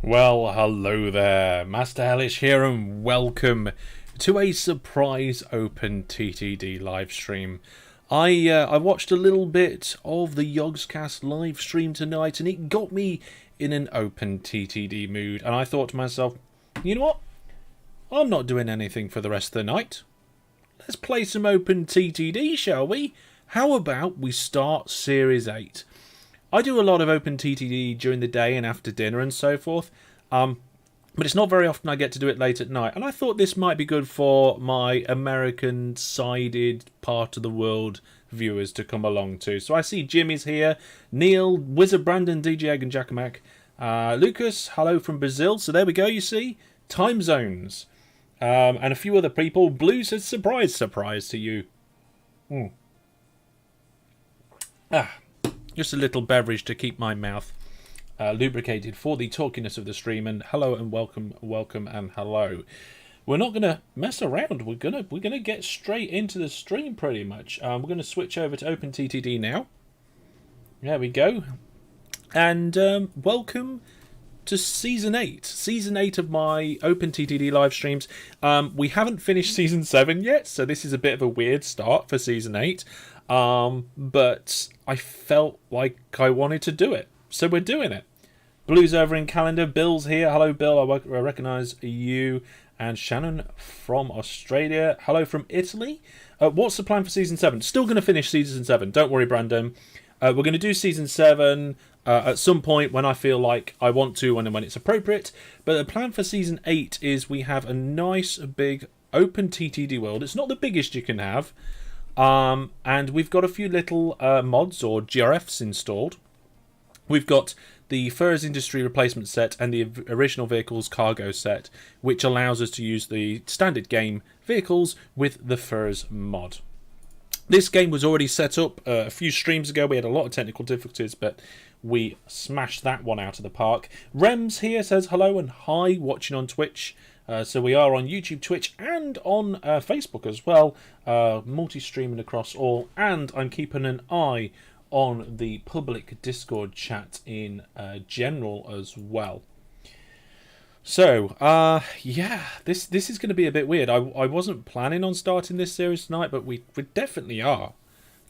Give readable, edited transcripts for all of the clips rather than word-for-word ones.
Well, hello there, Master Hellish here, and welcome to a surprise OpenTTD live stream. I watched a little bit of the Yogscast live stream tonight, and it got me in an OpenTTD mood. And I thought to myself, you know what? I'm not doing anything for the rest of the night. Let's play some OpenTTD, shall we? How about we start Series 8? I do a lot of OpenTTD during the day and after dinner and so forth, but it's not very often I get to do it late at night. And I thought this might be good for my American-sided part of the world viewers to come along to. So I see Jimmy's here, Neil, Wizard Brandon, DJ Egg and Jackamak, Lucas, hello from Brazil. So there we go, you see, time zones. And a few other people. Blue says, surprise, surprise to you. Just a little beverage to keep my mouth lubricated for the talkiness of the stream. And hello and welcome and hello. We're not gonna mess around. We're gonna get straight into the stream pretty much. We're gonna switch over to OpenTTD now. There we go. And welcome to Season 8. Season 8 of my OpenTTD live streams. We haven't finished Season 7 yet, so this is a bit of a weird start for Season 8. But I felt like I wanted to do it, so we're doing it. Blue's over in calendar. Bill's here. Hello, Bill. I recognise you. And Shannon from Australia. Hello from Italy. What's the plan for Season 7? Still going to finish Season 7. Don't worry, Brandon. We're going to do Season 7 at some point when I feel like I want to and when it's appropriate. But the plan for Season 8 is we have a nice big OpenTTD world. It's not the biggest you can have. And we've got a few little mods or GRFs installed. We've got the Furs Industry Replacement set and the Original Vehicles Cargo set, which allows us to use the standard game vehicles with the Furs mod. This game was already set up a few streams ago. We had a lot of technical difficulties, but we smashed that one out of the park. Rems here says hello and hi, watching on Twitch. So we are on YouTube, Twitch, and on Facebook as well, multi-streaming across all, and I'm keeping an eye on the public Discord chat in general as well. So, yeah, this is going to be a bit weird. I wasn't planning on starting this series tonight, but we definitely are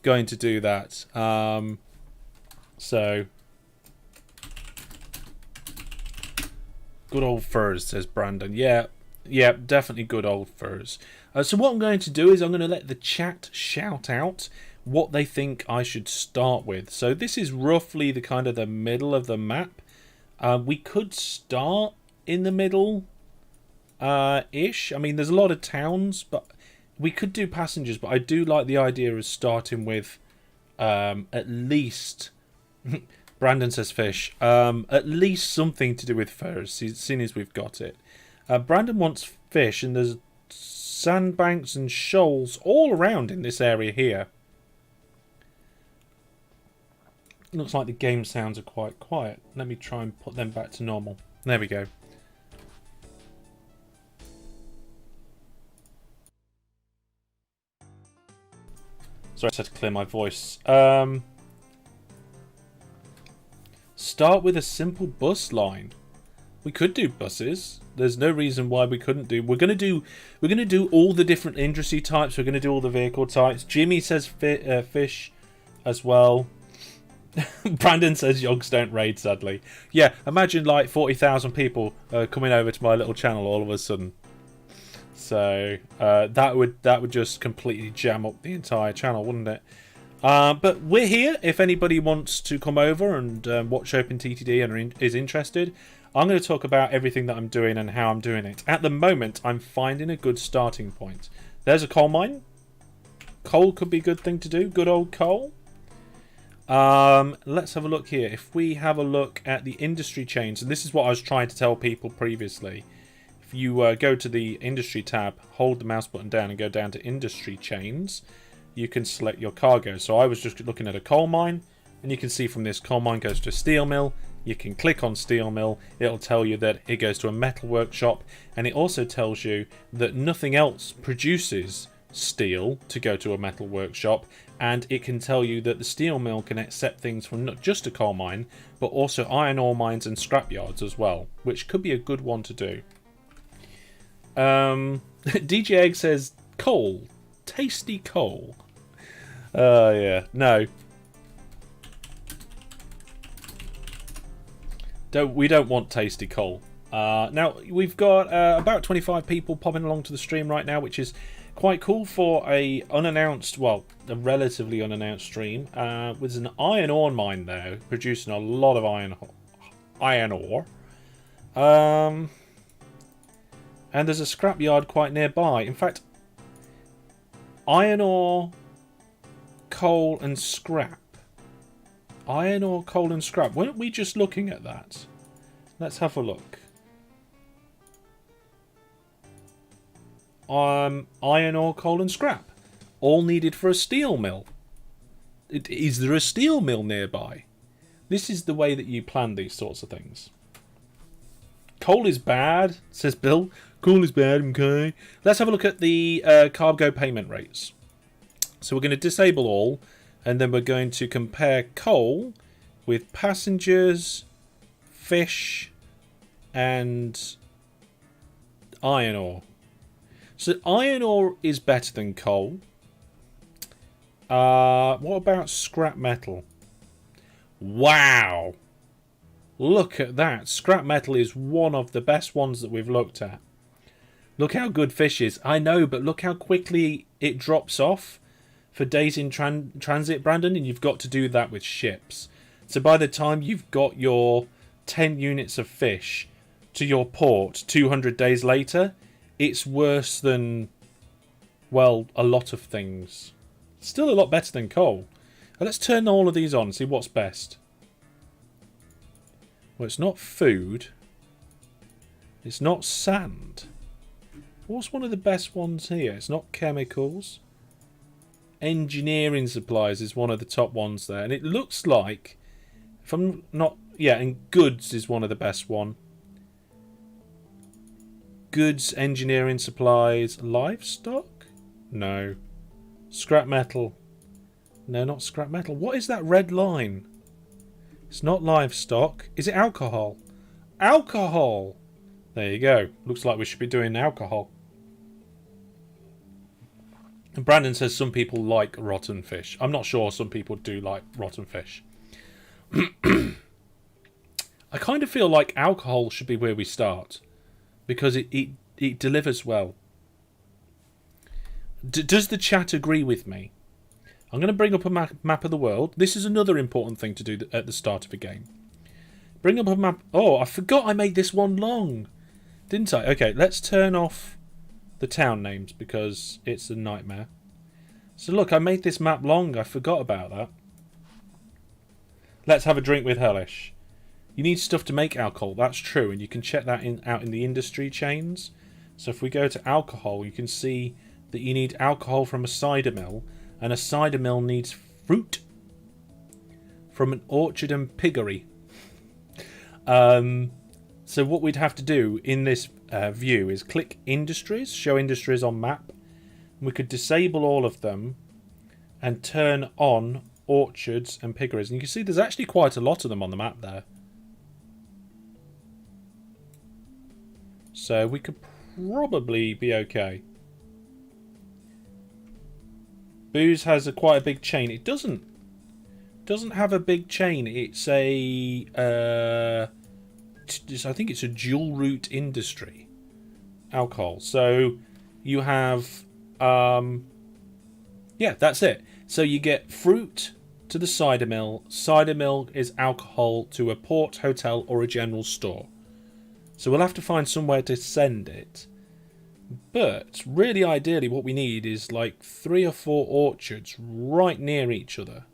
going to do that. So, good old Furs, says Brandon. Yeah, definitely good old Furs. So what I'm going to do is I'm going to let the chat shout out what they think I should start with. So this is roughly the kind of the middle of the map. We could start in the middle ish. I mean, there's a lot of towns, but we could do passengers. But I do like the idea of starting with at least... Brandon says fish. At least something to do with furs, seeing as we've got it. Brandon wants fish, and there's sandbanks and shoals all around in this area here. Looks like the game sounds are quite quiet. Let me try and put them back to normal. There we go. Sorry, I had to clear my voice. Start with a simple bus line. We could do buses. There's no reason why we couldn't do. We're gonna do all the different industry types. We're gonna do all the vehicle types. Jimmy says fish as well. Brandon says yogs don't raid. Sadly, yeah. Imagine like 40,000 people coming over to my little channel all of a sudden. So that would just completely jam up the entire channel, wouldn't it? But we're here. If anybody wants to come over and watch OpenTTD and is interested, I'm going to talk about everything that I'm doing and how I'm doing it. At the moment, I'm finding a good starting point. There's a coal mine. Coal could be a good thing to do. Good old coal. Let's have a look here. If we have a look at the industry chains, and this is what I was trying to tell people previously. If you go to the industry tab, hold the mouse button down and go down to industry chains, you can select your cargo. So I was just looking at a coal mine, and you can see from this coal mine goes to a steel mill. You can click on steel mill, it'll tell you that it goes to a metal workshop, and it also tells you that nothing else produces steel to go to a metal workshop, and it can tell you that the steel mill can accept things from not just a coal mine, but also iron ore mines and scrapyards as well, which could be a good one to do. DJ Egg says, coal. Tasty coal. Yeah. No. We don't want tasty coal. Now, we've got about 25 people popping along to the stream right now, which is quite cool for a relatively unannounced stream. With an iron ore mine there, producing a lot of iron ore. And there's a scrapyard quite nearby. In fact, iron ore, coal and scrap. Iron ore, coal and scrap. Weren't we just looking at that? Let's have a look. Iron ore, coal and scrap. All needed for a steel mill. Is there a steel mill nearby? This is the way that you plan these sorts of things. Coal is bad, says Bill. Coal is bad, okay. Let's have a look at the cargo payment rates. So we're going to disable all, and then we're going to compare coal with passengers, fish, and iron ore. So iron ore is better than coal. What about scrap metal? Wow! Look at that. Scrap metal is one of the best ones that we've looked at. Look how good fish is. I know, but look how quickly it drops off for days in transit, Brandon, and you've got to do that with ships. So by the time you've got your 10 units of fish to your port 200 days later, it's worse than, well, a lot of things. Still a lot better than coal. Now let's turn all of these on and see what's best. Well, it's not food. It's not sand. What's one of the best ones here? It's not chemicals. Engineering supplies is one of the top ones there. And it looks like, if I'm not... Yeah, and goods is one of the best one. Goods, engineering supplies, livestock? No. Scrap metal. No, not scrap metal. What is that red line? It's not livestock. Is it alcohol? Alcohol! There you go. Looks like we should be doing alcohol. And Brandon says some people like rotten fish. I'm not sure some people do like rotten fish. I kind of feel like alcohol should be where we start. Because it delivers well. Does the chat agree with me? I'm going to bring up a map of the world. This is another important thing to do at the start of a game. Bring up a map. Oh, I forgot I made this one long. Didn't I? Okay, let's turn off the town names because it's a nightmare. So look, I made this map long. I forgot about that. Let's have a drink with Hellish. You need stuff to make alcohol. That's true, and you can check that out in the industry chains. So if we go to alcohol, you can see that you need alcohol from a cider mill, and a cider mill needs fruit from an orchard and piggery. So what we'd have to do in this view is click industries, show industries on map. We could disable all of them and turn on orchards and piggeries. And you can see there's actually quite a lot of them on the map there. So we could probably be okay. Booze has quite a big chain. It doesn't have a big chain. It's a I think it's a dual route industry. Alcohol. So you have yeah, that's it. So you get fruit to the cider mill. Cider mill is alcohol to a port, hotel, or a general store. So we'll have to find somewhere to send it. But really, ideally, what we need is like 3 or 4 orchards right near each other.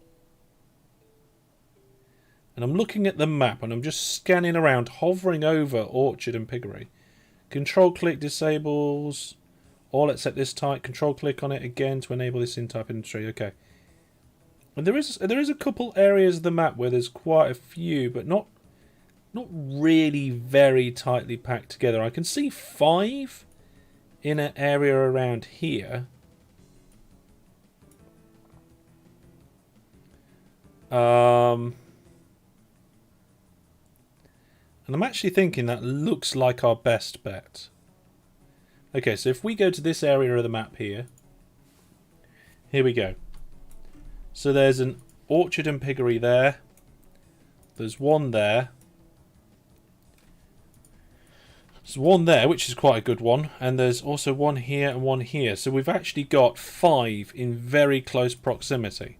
And I'm looking at the map and I'm just scanning around, hovering over orchard and piggery. Control click disables all except this type. Control click on it again to enable this in type industry. Okay. And there is a couple areas of the map where there's quite a few, but not really very tightly packed together. I can see 5 in an area around here. And I'm actually thinking that looks like our best bet. Okay, so if we go to this area of the map here. Here we go. So there's an orchard and piggery there. There's one there. There's one there, which is quite a good one. And there's also one here and one here. So we've actually got 5 in very close proximity.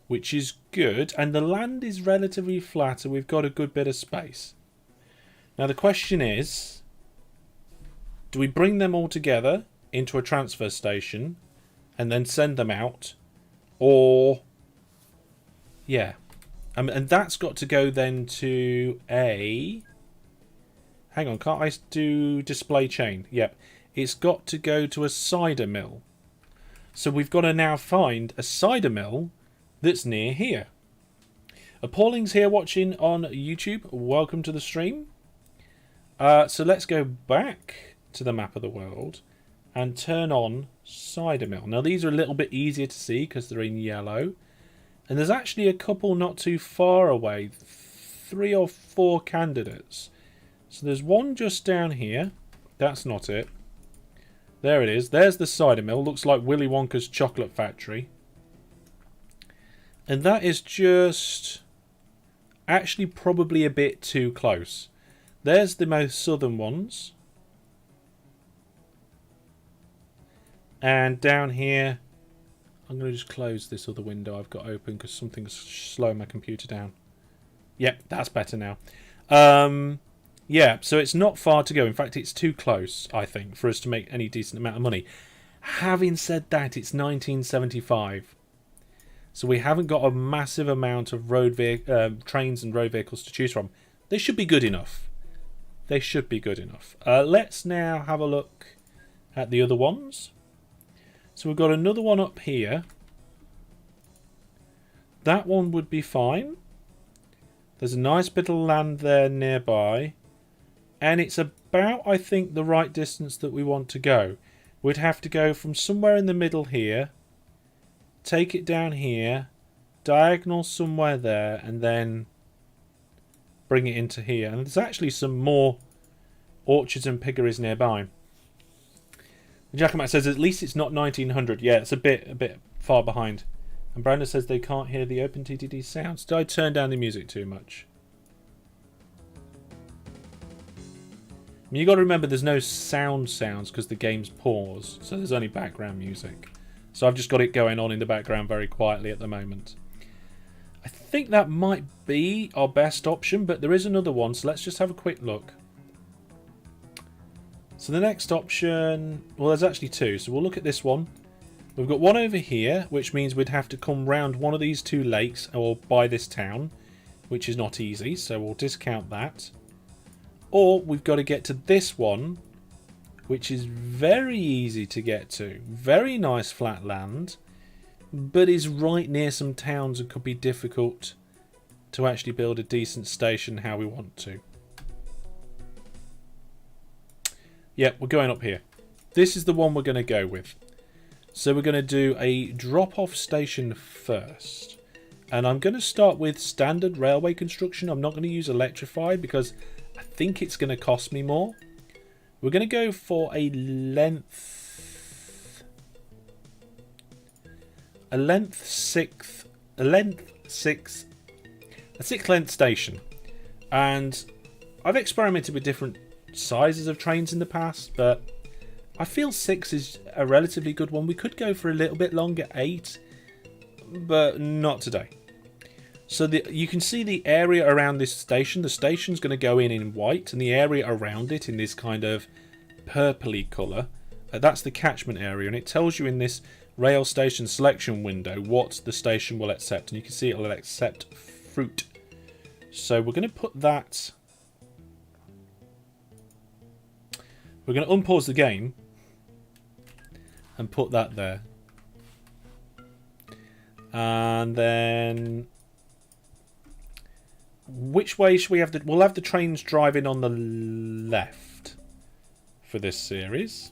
Which is good. And the land is relatively flat and we've got a good bit of space. Now the question is, do we bring them all together into a transfer station and then send them out? Or, yeah. And that's got to go then to a... Hang on, can't I do display chain? Yep. It's got to go to a cider mill. So we've got to now find a cider mill that's near here. Appalling's here watching on YouTube. Welcome to the stream. So let's go back to the map of the world and turn on cider mill. Now these are a little bit easier to see because they're in yellow. And there's actually a couple not too far away. 3 or 4 candidates. So there's one just down here. That's not it. There it is. There's the cider mill. Looks like Willy Wonka's chocolate factory. And that is just actually probably a bit too close. There's the most southern ones. And down here, I'm going to just close this other window I've got open because something's slowing my computer down. Yep, that's better now. Yeah, so it's not far to go. In fact, it's too close, I think, for us to make any decent amount of money. Having said that, it's 1975. So we haven't got a massive amount of trains and road vehicles to choose from. They should be good enough. They should be good enough. Let's now have a look at the other ones. So we've got another one up here. That one would be fine. There's a nice bit of land there nearby. And it's about, I think, the right distance that we want to go. We'd have to go from somewhere in the middle here. Take it down here. Diagonal somewhere there. And then bring it into here. And there's actually some more orchards and piggeries nearby. Jackamat says at least it's not 1900. Yeah, it's a bit far behind. And Brandon says they can't hear the OpenTTD sounds. Did I turn down the music too much? I mean, you got to remember there's no sounds because the game's paused. So there's only background music. So I've just got it going on in the background very quietly at the moment. I think that might be our best option, but there is another one. So let's just have a quick look. So the next option, well, there's actually 2. So we'll look at this one. We've got one over here, which means we'd have to come round one of these 2 lakes or by this town, which is not easy. So we'll discount that. Or we've got to get to this one, which is very easy to get to. Very nice flat land, but is right near some towns and could be difficult to actually build a decent station how we want to. Yep, we're going up here. This is the one we're going to go with. So we're going to do a drop-off station first. And I'm going to start with standard railway construction. I'm not going to use electrified because I think it's going to cost me more. We're going to go for a sixth length station. And I've experimented with different sizes of trains in the past, but I feel 6 is a relatively good one. We could go for a little bit longer, 8, but not today. So you can see the area around this station. The station's going to go in white, and the area around it in this kind of purpley colour. That's the catchment area, and it tells you in this rail station selection window what the station will accept. And you can see it will accept fruit. So we're going to put that... We're going to unpause the game and put that there. And then... Which way should we have the... We'll have the trains driving on the left for this series.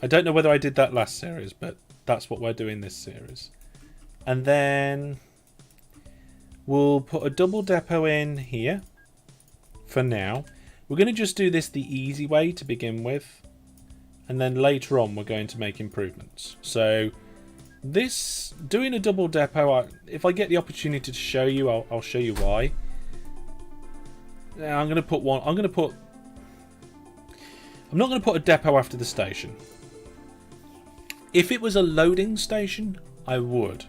I don't know whether I did that last series, but that's what we're doing this series. And then we'll put a double depot in here for now. We're going to just do this the easy way to begin with. And then later on, we're going to make improvements. So this, doing a double depot, if I get the opportunity to show you, I'll show you why. Now I'm going to put one, I'm not going to put a depot after the station. If it was a loading station, I would.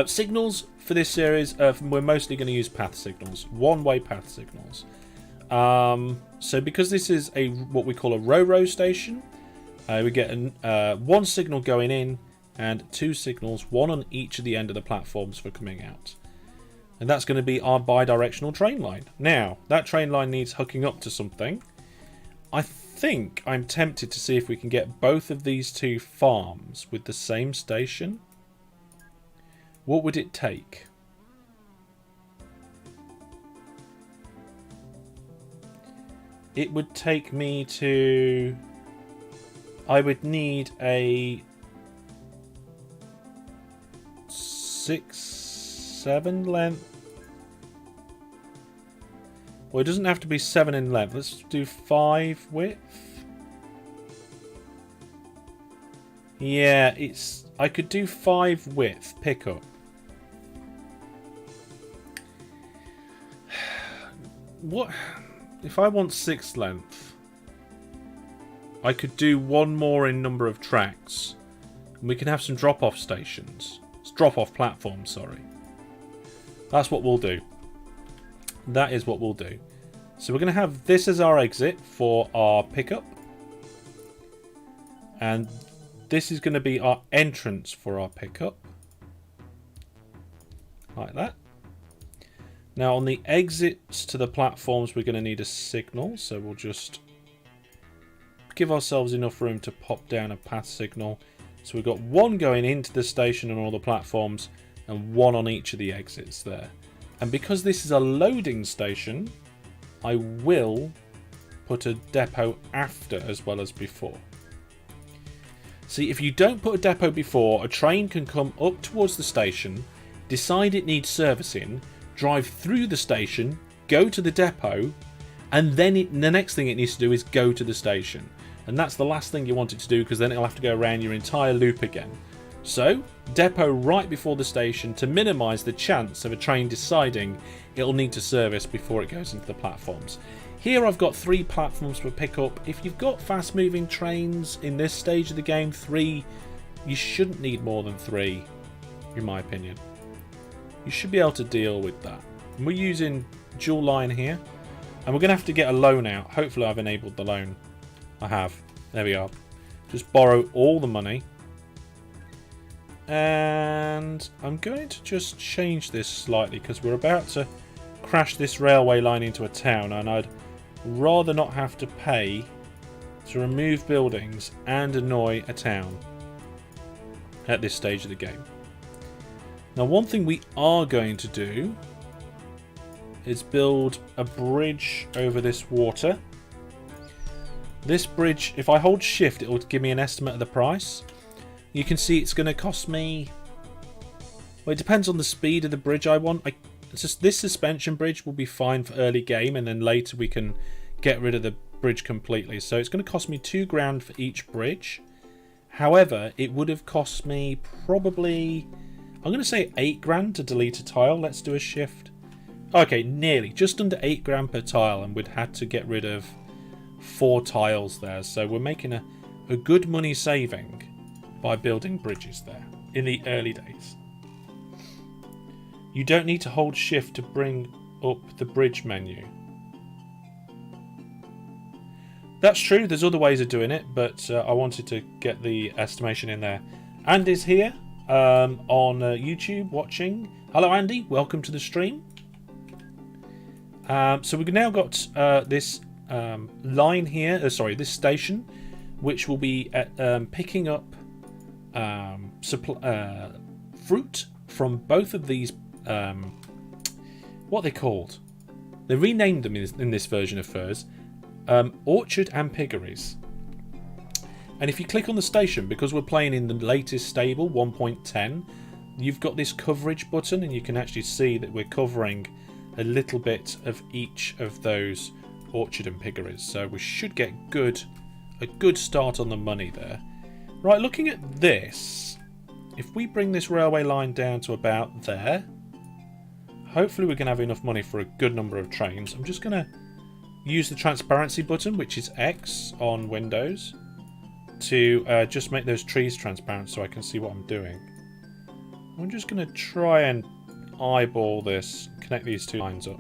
Signals for this series, we're mostly going to use path signals, one-way path signals. So because this is what we call a row station, we get one signal going in and two signals, one on each of the end of the platforms for coming out. And that's going to be our bi-directional train line. Now, that train line needs hooking up to something. I think I'm tempted to see if we can get both of these two farms with the same station. What would it take? It would take me to... I would need a 6-7 length. Well, it doesn't have to be 7 in length. Let's do 5 width. Yeah, I could do 5 width pickup. What if I want 6 length? I could do one more in number of tracks. And we can have some drop-off stations. Drop-off platforms, sorry. That's what we'll do. That is what we'll do. So we're going to have this as our exit for our pickup. And this is going to be our entrance for our pickup. Like that. Now on the exits to the platforms we're going to need a signal. So we'll just give ourselves enough room to pop down a path signal. So we've got one going into the station and all the platforms and one on each of the exits there. And because this is a loading station, I will put a depot after as well as before. See, if you don't put a depot before, a train can come up towards the station, decide it needs servicing, drive through the station, go to the depot, and then the next thing it needs to do is go to the station. And that's the last thing you want it to do, because then it'll have to go around your entire loop again. So, depot right before the station to minimise the chance of a train deciding it'll need to service before it goes into the platforms. Here I've got 3 platforms for pickup. If you've got fast moving trains in this stage of the game, 3, you shouldn't need more than 3, in my opinion. You should be able to deal with that. And we're using dual line here, and we're going to have to get a loan out. Hopefully I've enabled the loan. I have. There we are. Just borrow all the money. And I'm going to just change this slightly because we're about to crash this railway line into a town, and I'd rather not have to pay to remove buildings and annoy a town at this stage of the game. Now, one thing we are going to do is build a bridge over this water. This bridge, if I hold shift, it will give me an estimate of the price. You can see it's going to cost me... Well, it depends on the speed of the bridge I want. This suspension bridge will be fine for early game, and then later we can get rid of the bridge completely. So it's going to cost me £2,000 for each bridge. However, it would have cost me probably... I'm going to say £8,000 to delete a tile. Let's do a shift. Okay, nearly. Just under £8,000 per tile, and we'd had to get rid of 4 tiles there. So we're making a good money saving by building bridges there in the early days. You don't need to hold shift to bring up the bridge menu. That's true, there's other ways of doing it, but I wanted to get the estimation in there. Andy's here on YouTube watching. Hello Andy, welcome to the stream. So we've now got this line here, this station, which will be picking up fruit from both of these, what are they called? They renamed them in this version of Furs, orchard and piggeries. And if you click on the station, because we're playing in the latest stable 1.10, you've got this coverage button, and you can actually see that we're covering a little bit of each of those orchard and piggeries. So we should get a good start on the money there. Right, looking at this, if we bring this railway line down to about there, hopefully we're going to have enough money for a good number of trains. I'm just going to use the transparency button, which is X on Windows, to just make those trees transparent so I can see what I'm doing. I'm just going to try and eyeball this, connect these two lines up.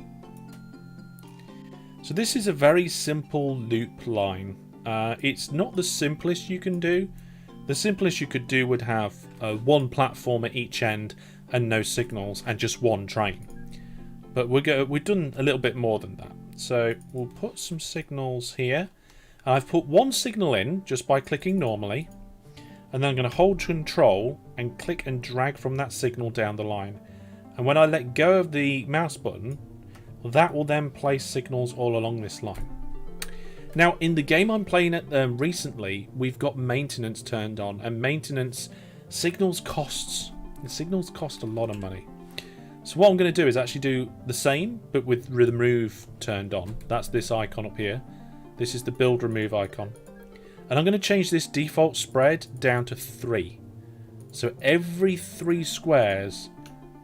So this is a very simple loop line. It's not the simplest you can do. The simplest you could do would have one platform at each end and no signals and just one train. But we've done a little bit more than that. So we'll put some signals here. I've put one signal in just by clicking normally, and then I'm going to hold control and click and drag from that signal down the line. And when I let go of the mouse button, that will then place signals all along this line. Now, in the game I'm playing at recently, we've got maintenance turned on, and maintenance signals costs a lot of money. So what I'm going to do is actually do the same, but with remove turned on. That's this icon up here. This is the build remove icon. And I'm going to change this default spread down to 3. So every 3 squares,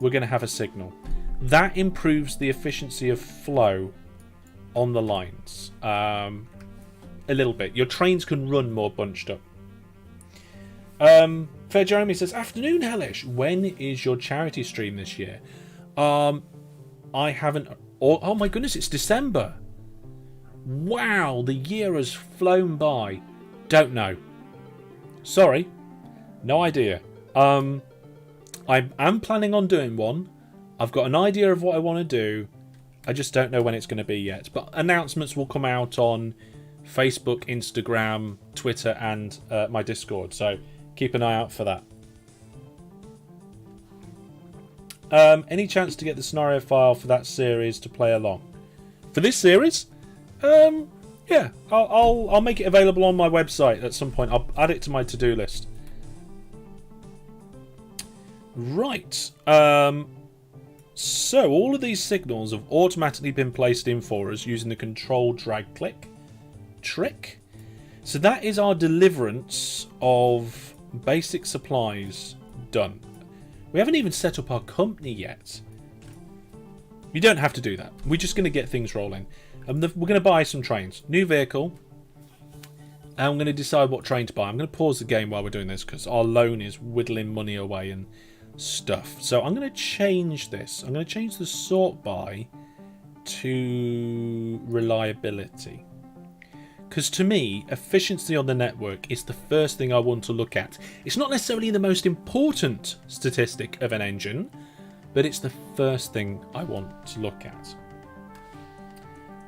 we're going to have a signal. That improves the efficiency of flow on the lines a little bit. Your trains can run more bunched up. Fair Jeremy says, afternoon Hellish, when is your charity stream this year? I haven't... Oh my goodness, it's December. Wow, the year has flown by. Don't know. Sorry. No idea. I am planning on doing one. I've got an idea of what I want to do. I just don't know when it's going to be yet. But announcements will come out on Facebook, Instagram, Twitter, and my Discord. So keep an eye out for that. Any chance to get the scenario file for that series to play along? For this series? Yeah, I'll make it available on my website at some point. I'll add it to my to-do list. Right. So all of these signals have automatically been placed in for us using the control drag click trick. So that is our deliverance of basic supplies done. We haven't even set up our company yet. You don't have to do that. We're just going to get things rolling. We're going to buy some trains. New vehicle. And I'm going to decide what train to buy. I'm going to pause the game while we're doing this because our loan is whittling money away and stuff. So I'm going to change this. I'm going to change the sort by to reliability. Because to me, efficiency on the network is the first thing I want to look at. It's not necessarily the most important statistic of an engine, but it's the first thing I want to look at.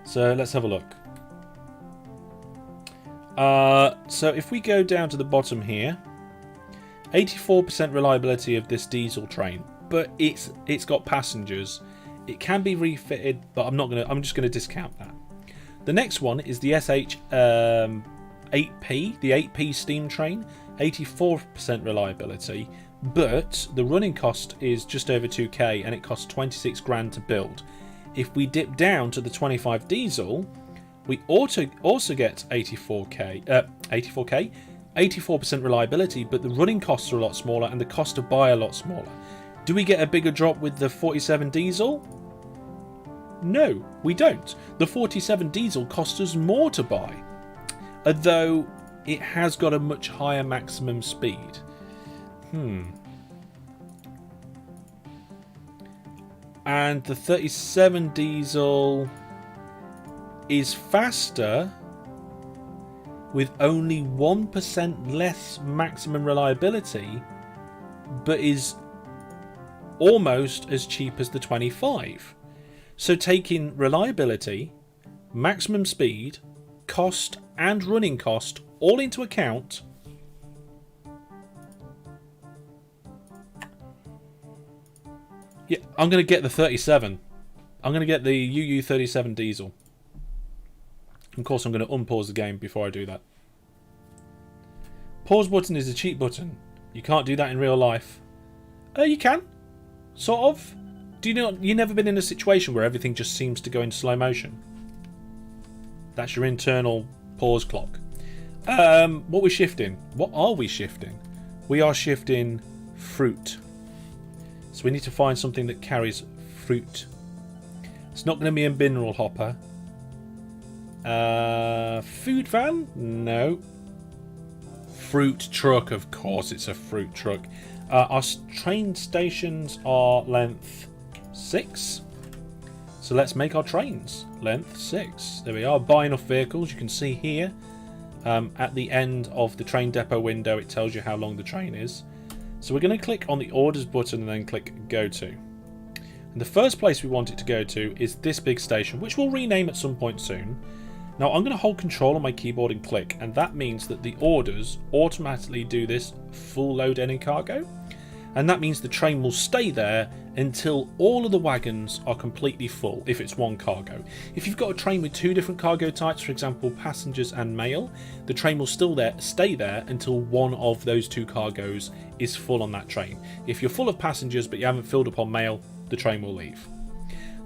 So let's have a look. So if we go down to the bottom here, 84% reliability of this diesel train, but it's got passengers. It can be refitted, but I'm just gonna discount that. The next one is the SH 8P, the 8P steam train, 84% reliability, but the running cost is just over 2k and it costs 26 grand to build. If we dip down to the 25 diesel, we also get 84% reliability, but the running costs are a lot smaller and the cost to buy a lot smaller. Do we get a bigger drop with the 47 diesel? No, we don't. The 47 diesel costs us more to buy, although it has got a much higher maximum speed. And the 37 diesel is faster with only 1% less maximum reliability, but is almost as cheap as the 25. So taking reliability, maximum speed, cost and running cost all into account, yeah, I'm going to get the 37. I'm going to get the UU37 diesel. Of course, I'm going to unpause the game before I do that. Pause button is a cheat button. You can't do that in real life. You can. Sort of. Do you know, you've never been in a situation where everything just seems to go in slow motion? That's your internal pause clock. What we're shifting? What are we shifting? We are shifting fruit. So we need to find something that carries fruit. It's not going to be a mineral hopper. Food van? No. Fruit truck, of course it's a fruit truck. Our train stations are length 6. So let's make our trains length 6. There we are. Buy enough vehicles. You can see here at the end of the train depot window it tells you how long the train is. So we're going to click on the orders button and then click go to. And the first place we want it to go to is this big station, which we'll rename at some point soon. Now I'm going to hold control on my keyboard and click, and that means that the orders automatically do this full load any cargo. And that means the train will stay there until all of the wagons are completely full, if it's one cargo. If you've got a train with 2 different cargo types, for example passengers and mail, the train will still stay there until one of those 2 cargoes is full on that train. If you're full of passengers but you haven't filled up on mail, the train will leave.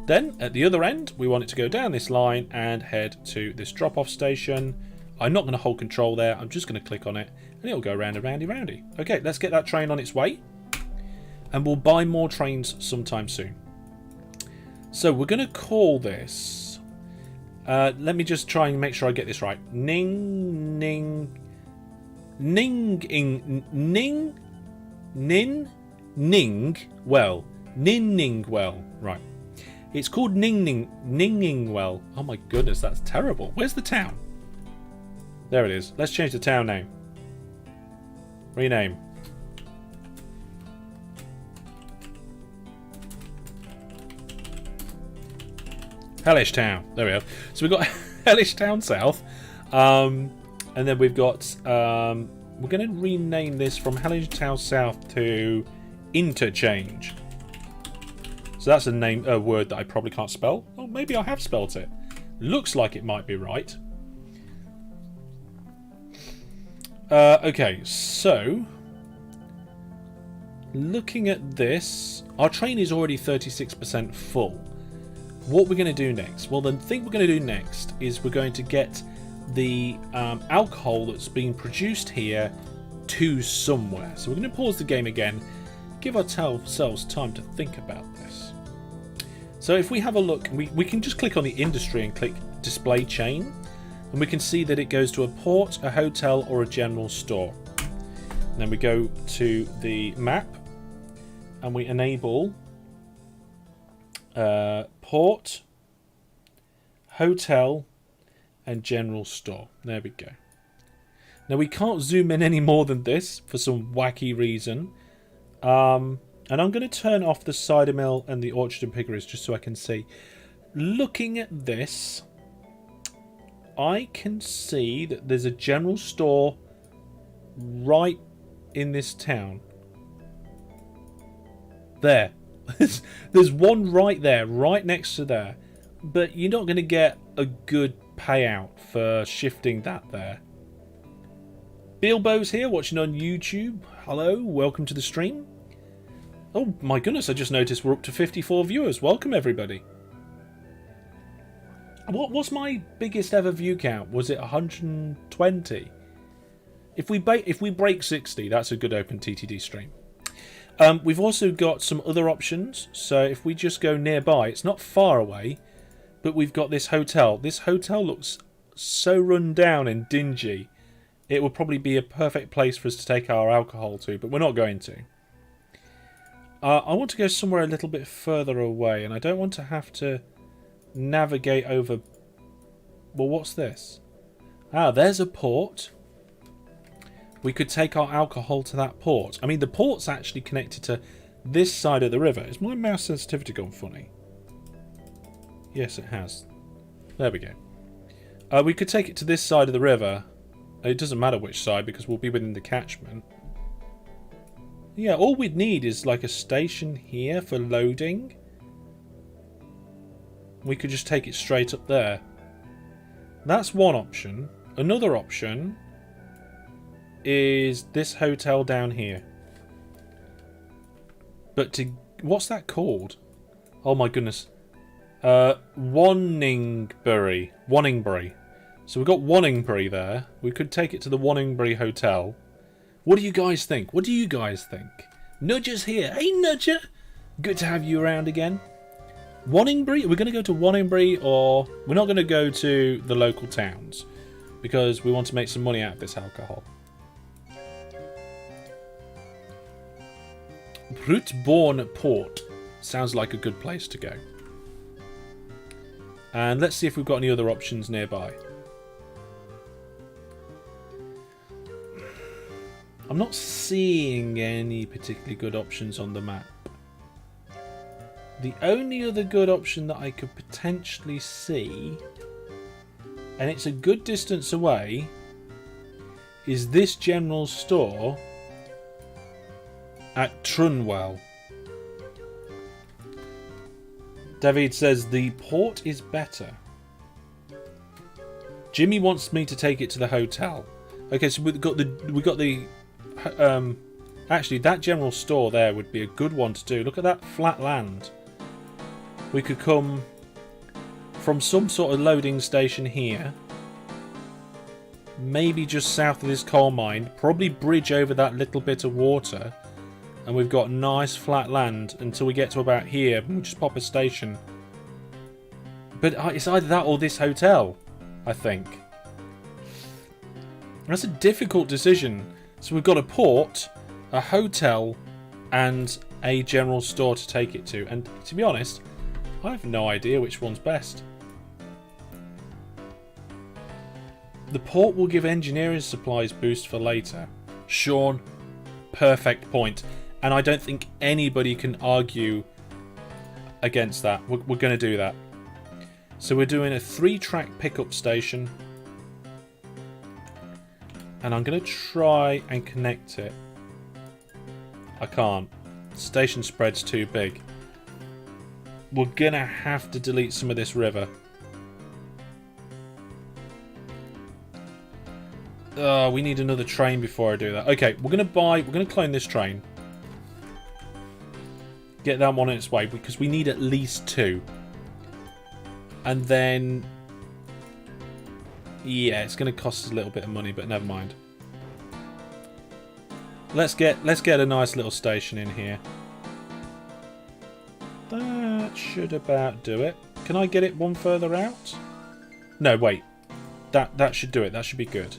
Then at the other end we want it to go down this line and head to this drop-off station. I'm not going to hold control there, I'm just going to click on it and it'll go round and roundy roundy. Okay, let's get that train on its way. And we'll buy more trains sometime soon. So we're going to call this... let me just try and make sure I get this right. Ning... Well. Well. Right. It's called Well. Oh my goodness, that's terrible. Where's the town? There it is. Let's change the town name. Rename. Hellish Town. There we go. So we've got Hellish Town South. And then we've got... we're going to rename this from Hellish Town South to Interchange. So that's a word that I probably can't spell. Well, maybe I have spelt it. Looks like it might be right. Okay, so... looking at this... our train is already 36% full. What we're going to do next? Well, the thing we're going to do next is we're going to get the alcohol that's being produced here to somewhere. So we're going to pause the game again, give ourselves time to think about this. So if we have a look, we can just click on the industry and click display chain, and we can see that it goes to a port, a hotel or a general store. And then we go to the map and we enable port, hotel and general store. There we go. Now we can't zoom in any more than this for some wacky reason. And I'm going to turn off the cider mill and the orchard and piggeries just so I can see. Looking at this, I can see that there's a general store right in this town. There. There's one right there, right next to there. But you're not going to get a good payout for shifting that there. Bilbo's here, watching on YouTube. Hello, welcome to the stream. Oh my goodness, I just noticed we're up to 54 viewers. Welcome everybody. What was my biggest ever view count? Was it 120? If we break 60, that's a good OpenTTD stream. We've also got some other options. So if we just go nearby, it's not far away, but we've got this hotel. This hotel looks so run down and dingy. It would probably be a perfect place for us to take our alcohol to, but we're not going to. I want to go somewhere a little bit further away, and I don't want to have to navigate over... Well, what's this? Ah, there's a port. We could take our alcohol to that port. I mean, the port's actually connected to this side of the river. Is my mouse sensitivity gone funny? Yes, it has. There we go. We could take it to this side of the river. It doesn't matter which side because we'll be within the catchment. Yeah, all we'd need is like a station here for loading. We could just take it straight up there. That's one option. Another option is this hotel down here. But to... What's that called? Oh my goodness. Wanningbury. Wanningbury. So we've got Wanningbury there. We could take it to the Wanningbury Hotel. What do you guys think? What do you guys think? Nudger's here. Hey, Nudger. Good to have you around again. Wanningbury? We're going to go to Wanningbury, or we're not going to go to the local towns because we want to make some money out of this alcohol. Brutborn Port. Sounds like a good place to go. And let's see if we've got any other options nearby. I'm not seeing any particularly good options on the map. The only other good option that I could potentially see, and it's a good distance away, is this general store at Trunwell. David says the port is better. Jimmy wants me to take it to the hotel. Okay, so we got the actually that general store there would be a good one to do. Look at that flat land. We could come from some sort of loading station here, maybe just south of this coal mine, probably bridge over that little bit of water, and we've got nice flat land until we get to about here, and we'll just pop a station. But it's either that or this hotel, I think. That's a difficult decision. So we've got a port, a hotel, and a general store to take it to. And to be honest, I have no idea which one's best. The port will give engineering supplies boost for later. Sean, perfect point. And I don't think anybody can argue against that. We're going to do that. So we're doing a 3-track pickup station. And I'm going to try and connect it. I can't. Station spread's too big. We're going to have to delete some of this river. We need another train before I do that. Okay, we're going to clone this train. Get that one on its way because we need at least 2. And then... yeah, it's going to cost us a little bit of money, but never mind. Let's get a nice little station in here. That should about do it. Can I get it one further out? No, wait. That should do it. That should be good.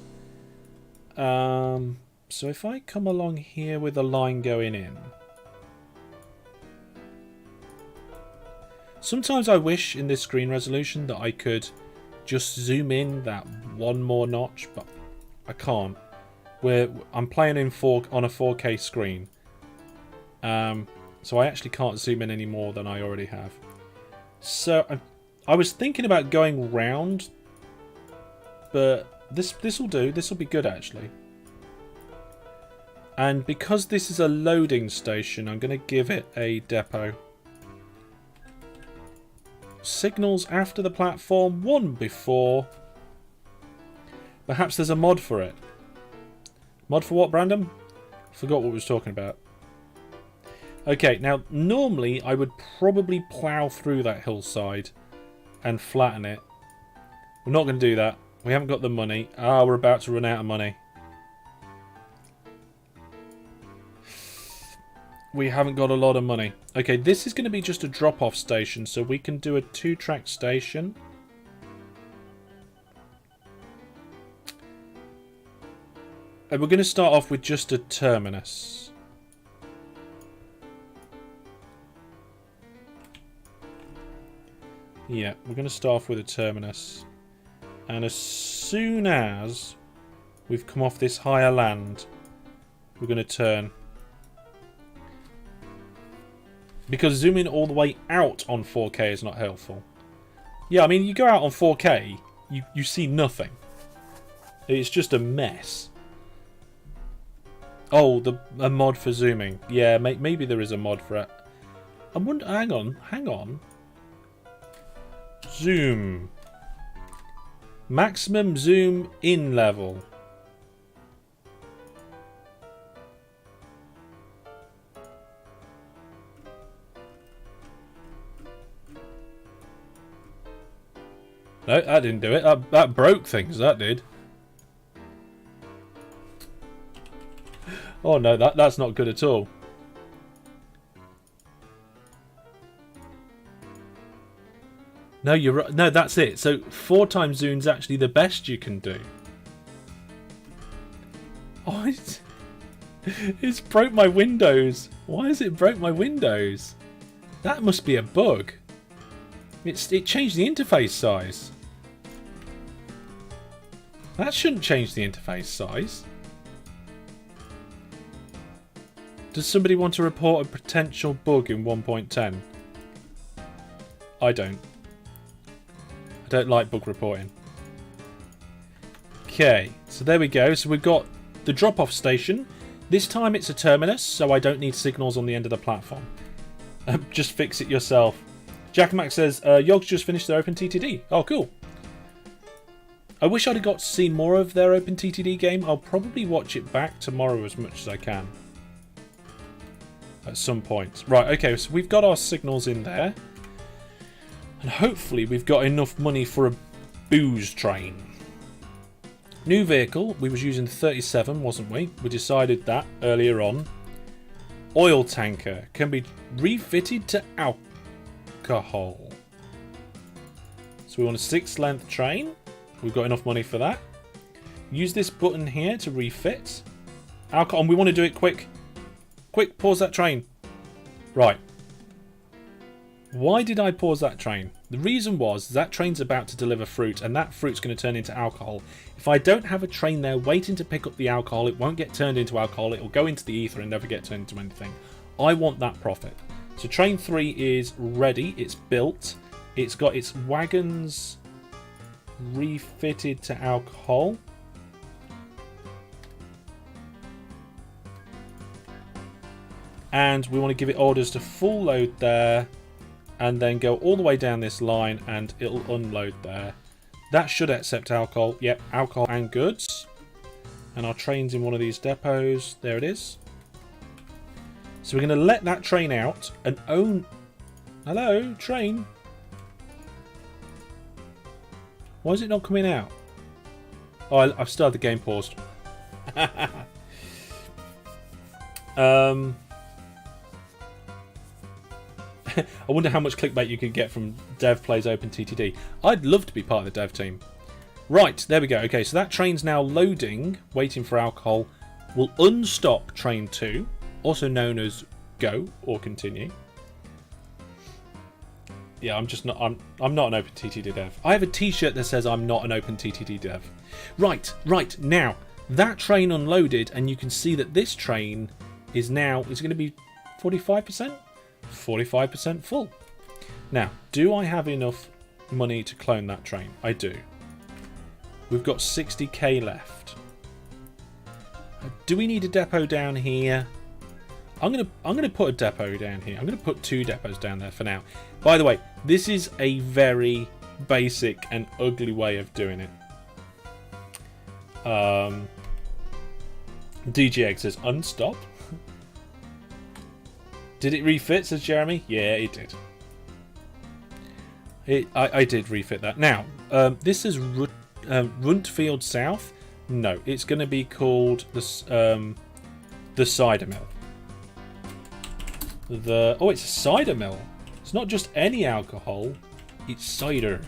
So if I come along here with a line going in. Sometimes I wish in this screen resolution that I could just zoom in that one more notch, but I can't. I'm playing on a 4K screen. So I actually can't zoom in any more than I already have. So I was thinking about going round, but this will do. This will be good actually. And because this is a loading station, I'm going to give it a depot. Signals after the platform, one before. Perhaps there's a mod for it. Mod for what, Brandon? Forgot what we was talking about. Okay, now normally I would probably plough through that hillside and flatten it. We're not going to do that. We haven't got the money. We're about to run out of money. We haven't got a lot of money. Okay, this is going to be just a drop-off station, so we can do a 2-track station. And we're going to start off with just a terminus. Yeah, we're going to start off with a terminus. And as soon as we've come off this higher land, we're going to turn. Because zooming all the way out on 4K is not helpful. Yeah, I mean, you go out on 4K, you see nothing. It's just a mess. Oh, a mod for zooming. Yeah, maybe there is a mod for it. I wonder. Hang on. Zoom. Maximum zoom in level. No, that didn't do it. That broke things, that did. Oh no, that's not good at all. No, you're right. No, that's it. So 4 times zoom's actually the best you can do. Oh, it's broke my windows. Why has it broke my windows? That must be a bug. It changed the interface size. That shouldn't change the interface size. Does somebody want to report a potential bug in 1.10? I don't. I don't like bug reporting. Okay, so there we go. So we've got the drop-off station. This time it's a terminus, so I don't need signals on the end of the platform. Just fix it yourself. Jack Mac says, Yogs just finished their OpenTTD. Oh, cool. I wish I'd have got to see more of their OpenTTD game. I'll probably watch it back tomorrow as much as I can. At some point. Right, okay, so we've got our signals in there. And hopefully we've got enough money for a booze train. New vehicle. We was using 37, wasn't we? We decided that earlier on. Oil tanker. Can be refitted to alcohol. So we want a 6-length train. We've got enough money for that. Use this button here to refit. Alcohol. And we want to do it quick. Quick, pause that train. Right. Why did I pause that train? The reason was that train's about to deliver fruit, and that fruit's going to turn into alcohol. If I don't have a train there waiting to pick up the alcohol, it won't get turned into alcohol. It will go into the ether and never get turned into anything. I want that profit. So train 3 is ready. It's built. It's got its wagons refitted to alcohol. And we want to give it orders to full load there. And then go all the way down this line and it'll unload there. That should accept alcohol. Yep, alcohol and goods. And our train's in one of these depots. There it is. So we're going to let that train out and own... Hello, train. Why is it not coming out? Oh, I've still had the game paused. I wonder how much clickbait you could get from Dev Plays OpenTTD. I'd love to be part of the dev team. Right, there we go. Okay, so that train's now loading, waiting for alcohol. We'll unstop train 2, also known as go or continue. Yeah, I'm not an OpenTTD dev. I have a t-shirt that says I'm not an OpenTTD dev. Right, now, that train unloaded, and you can see that this train is now, it's going to be 45%? 45% full. Now, do I have enough money to clone that train? I do. We've got 60k left. Do we need a depot down here? I'm gonna put a depot down here. I'm gonna put 2 depots down there for now. By the way, this is a very basic and ugly way of doing it. DGX says unstop. Did it refit, says Jeremy? Yeah, it did. I did refit that. Now, this is Runtfield South. No, it's going to be called the cider mill. Oh, it's a cider mill. It's not just any alcohol. It's cider.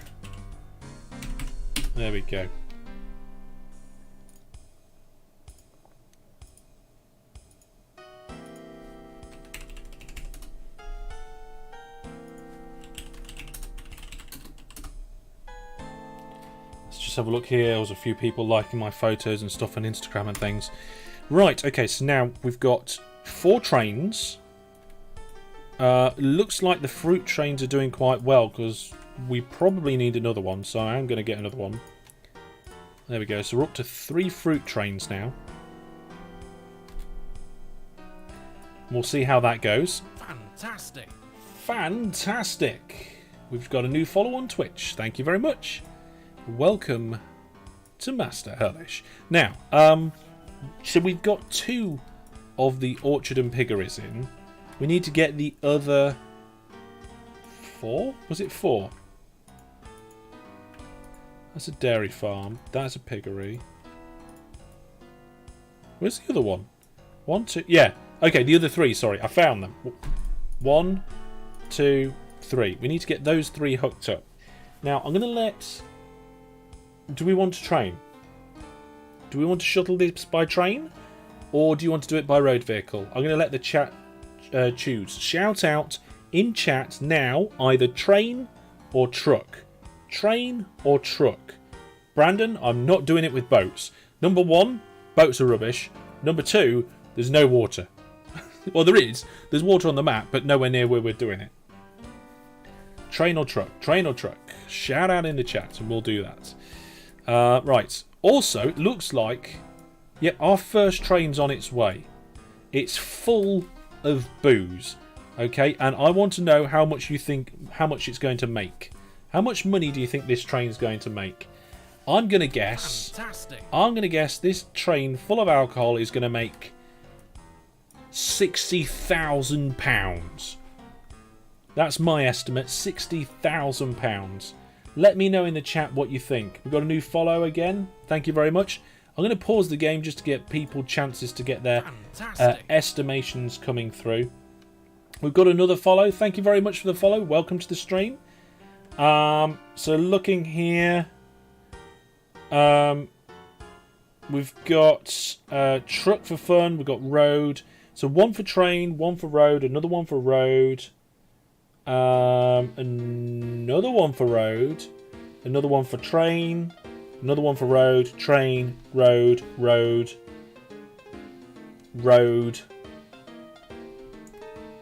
There we go. Just have a look here. There was a few people liking my photos and stuff on Instagram and things. Right, okay, so now we've got 4 trains. Looks like the fruit trains are doing quite well because we probably need another one, so I am going to get another one. There we go, so we're up to 3 fruit trains now. We'll see how that goes. Fantastic! Fantastic! We've got a new follow on Twitch. Thank you very much. Welcome to Master Hellish. Now, so we've got 2 of the Orchard and Piggeries in. We need to get the other 4? Was it 4? That's a dairy farm. That's a piggery. Where's the other one? 1, 2... Yeah. Okay, the other 3. Sorry, I found them. 1, 2, 3. We need to get those 3 hooked up. Now, I'm going to let... Do we want to train? Do we want to shuttle this by train? Or do you want to do it by road vehicle? I'm going to let the chat choose. Shout out in chat now either train or truck. Train or truck. Brandon, I'm not doing it with boats. Number 1, boats are rubbish. Number 2, there's no water. Well, there is. There's water on the map, but nowhere near where we're doing it. Train or truck? Train or truck? Shout out in the chat and we'll do that. Right. Also, it looks like... Yeah, our first train's on its way. It's full of booze. Okay, and I want to know how much you think... How much it's going to make. How much money do you think this train's going to make? I'm going to guess... Fantastic. I'm going to guess this train full of alcohol is going to make... £60,000. That's my estimate, £60,000. Let me know in the chat what you think. We've got a new follow again. Thank you very much. I'm going to pause the game just to get people chances to get their estimations coming through. We've got another follow. Thank you very much for the follow. Welcome to the stream. So looking here, we've got truck for fun. We've got road. So 1 for train, 1 for road, another 1 for road, another 1 for road, another 1 for train, another 1 for road, train, road, road, road.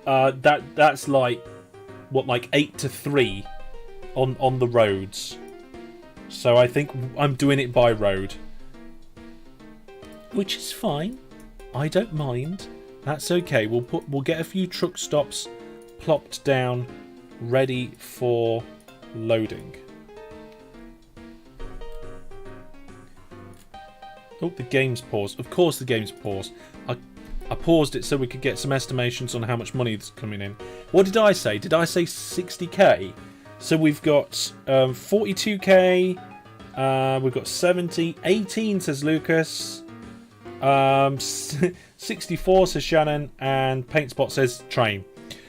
That's like what, like 8 to 3 on the roads. So I think I'm doing it by road, which is fine. I don't mind. That's okay. We'll get a few truck stops plopped down, ready for loading. Oh, the game's paused. Of course the game's paused. I paused it so we could get some estimations on how much money is coming in. What did I say? Did I say 60k? So we've got 42k. We've got 70. 18 says Lucas. 64 says Shannon, and Paintspot says train.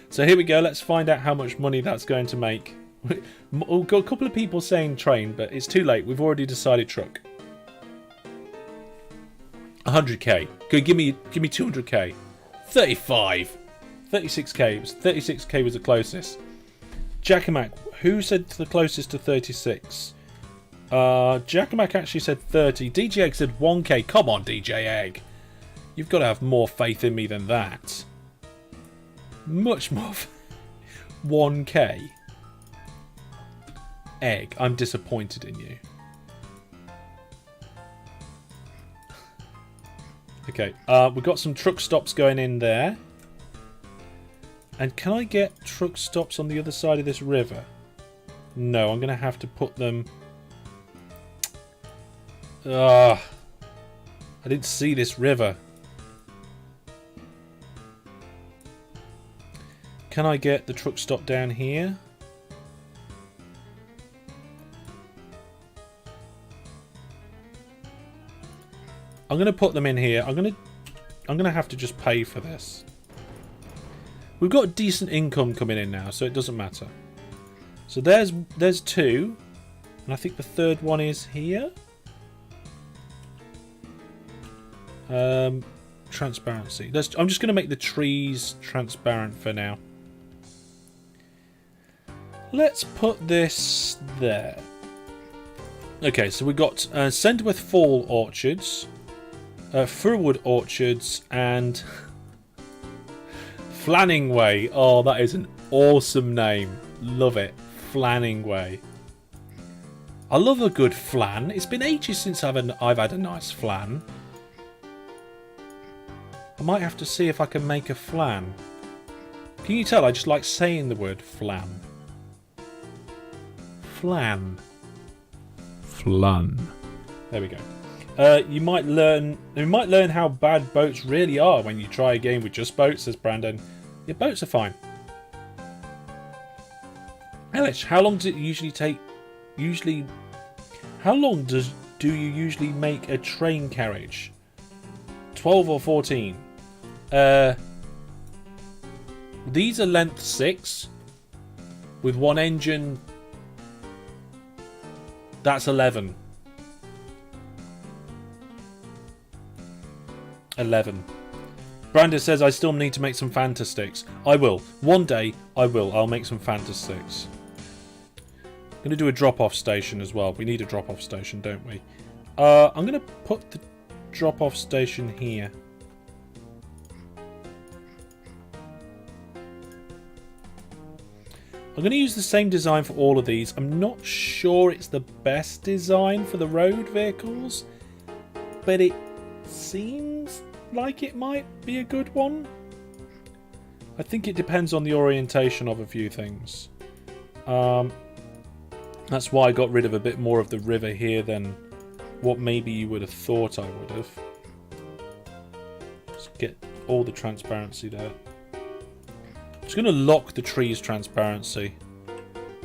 So here we go. Let's find out how much money that's going to make. We've got a couple of people saying train, but it's too late. We've already decided truck. 100k. Good. Give me 200k. 35. 36k. 36k was the closest. Jackamak. Who said the closest to 36? Jackamak actually said 30. DJ Egg said 1k. Come on, DJ Egg. You've got to have more faith in me than that. Much more. 1k. Egg, I'm disappointed in you. Okay, we've got some truck stops going in there. And can I get truck stops on the other side of this river? No, I'm going to have to put them... I didn't see this river. Can I get the truck stop down here? I'm going to put them in here. I'm going to have to just pay for this. We've got decent income coming in now, so it doesn't matter. So there's 2, and I think the third one is here. Transparency. I'm just going to make the trees transparent for now. Let's put this there. Okay, so we've got Centerworth Fall Orchards, Furwood Orchards, and Flanning Way. Oh, that is an awesome name. Love it. Flanning Way. I love a good flan. It's been ages since I've had a nice flan. I might have to see if I can make a flan. Can you tell I just like saying the word flan? Flan. Flan. There we go. You might learn how bad boats really are when you try a game with just boats, says Brandon. Your boats are fine. Alex, how long does it usually take? How long do you usually make a train carriage? 12 or 14? These are length 6 with one engine. That's 11. 11. Brandon says I still need to make some Fantastics. I will. One day I will. I'll make some Fantastics. I'm going to do a drop-off station as well. We need a drop-off station, don't we? I'm going to put the drop-off station here. I'm going to use the same design for all of these. I'm not sure it's the best design for the road vehicles, but it seems like it might be a good one. I think it depends on the orientation of a few things. That's why I got rid of a bit more of the river here than what maybe you would have thought I would have. Just get all the transparency there. I'm just going to lock the trees transparency.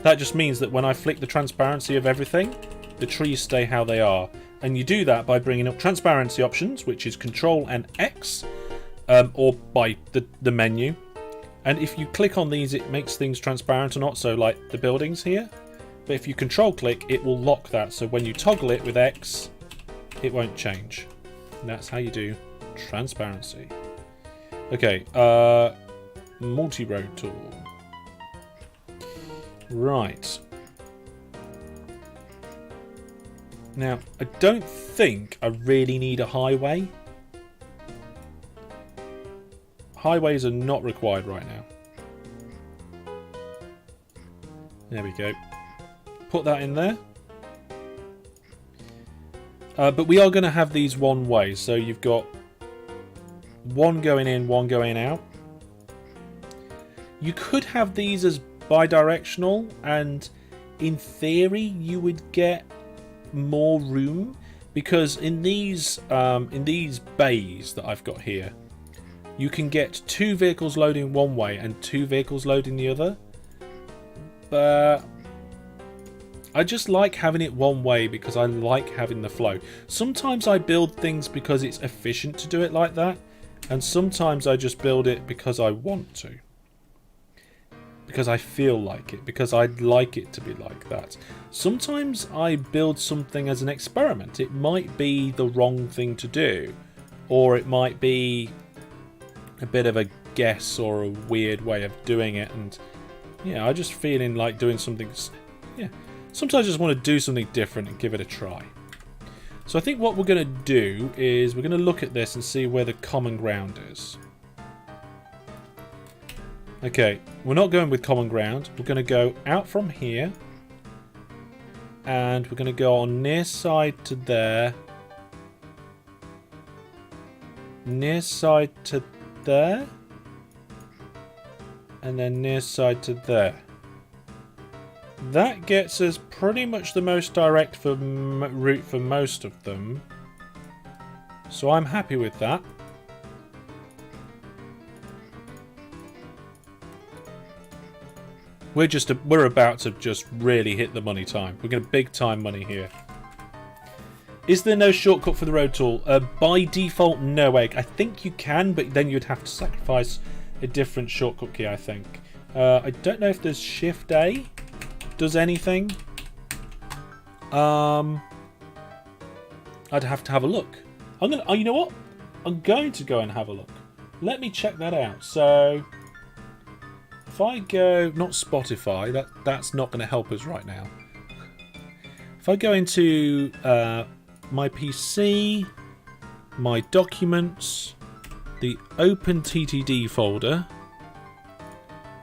That just means that when I flick the transparency of everything, the trees stay how they are. And you do that by bringing up transparency options, which is Control and X, or by the menu. And if you click on these, it makes things transparent or not, so like the buildings here. But if you control click, it will lock that. So when you toggle it with X, it won't change. And that's how you do transparency. Okay, multi-road tool. Right. Now, I don't think I really need a highway. Highways are not required right now. There we go. Put that in there. But we are going to have these one way. So you've got one going in, one going out. You could have these as bi-directional, and in theory you would get more room, because in these bays that I've got here, you can get 2 vehicles loading one way and 2 vehicles loading the other. But I just like having it one way because I like having the flow. Sometimes I build things because it's efficient to do it like that, and sometimes I just build it because I want to. Because I feel like it, because I'd like it to be like that. Sometimes I build something as an experiment. It might be the wrong thing to do, or it might be a bit of a guess or a weird way of doing it, and yeah, I just feeling like doing something. Yeah, sometimes I just want to do something different and give it a try. So I think what we're going to do is we're going to look at this and see where the common ground is. Okay, we're not going with common ground. We're going to go out from here, and we're going to go on near side to there, near side to there, and then near side to there. That gets us pretty much the most direct route for most of them, so I'm happy with that. We're about to just really hit the money time. We're going to big time money here. Is there no shortcut for the road tool? By default, no, Egg. I think you can, but then you'd have to sacrifice a different shortcut key, I think. I don't know if there's Shift A does anything. I'd have to have a look. you know what? I'm going to go and have a look. Let me check that out. So if I go, not Spotify, that's not going to help us right now. If I go into my PC, my documents, the OpenTTD folder,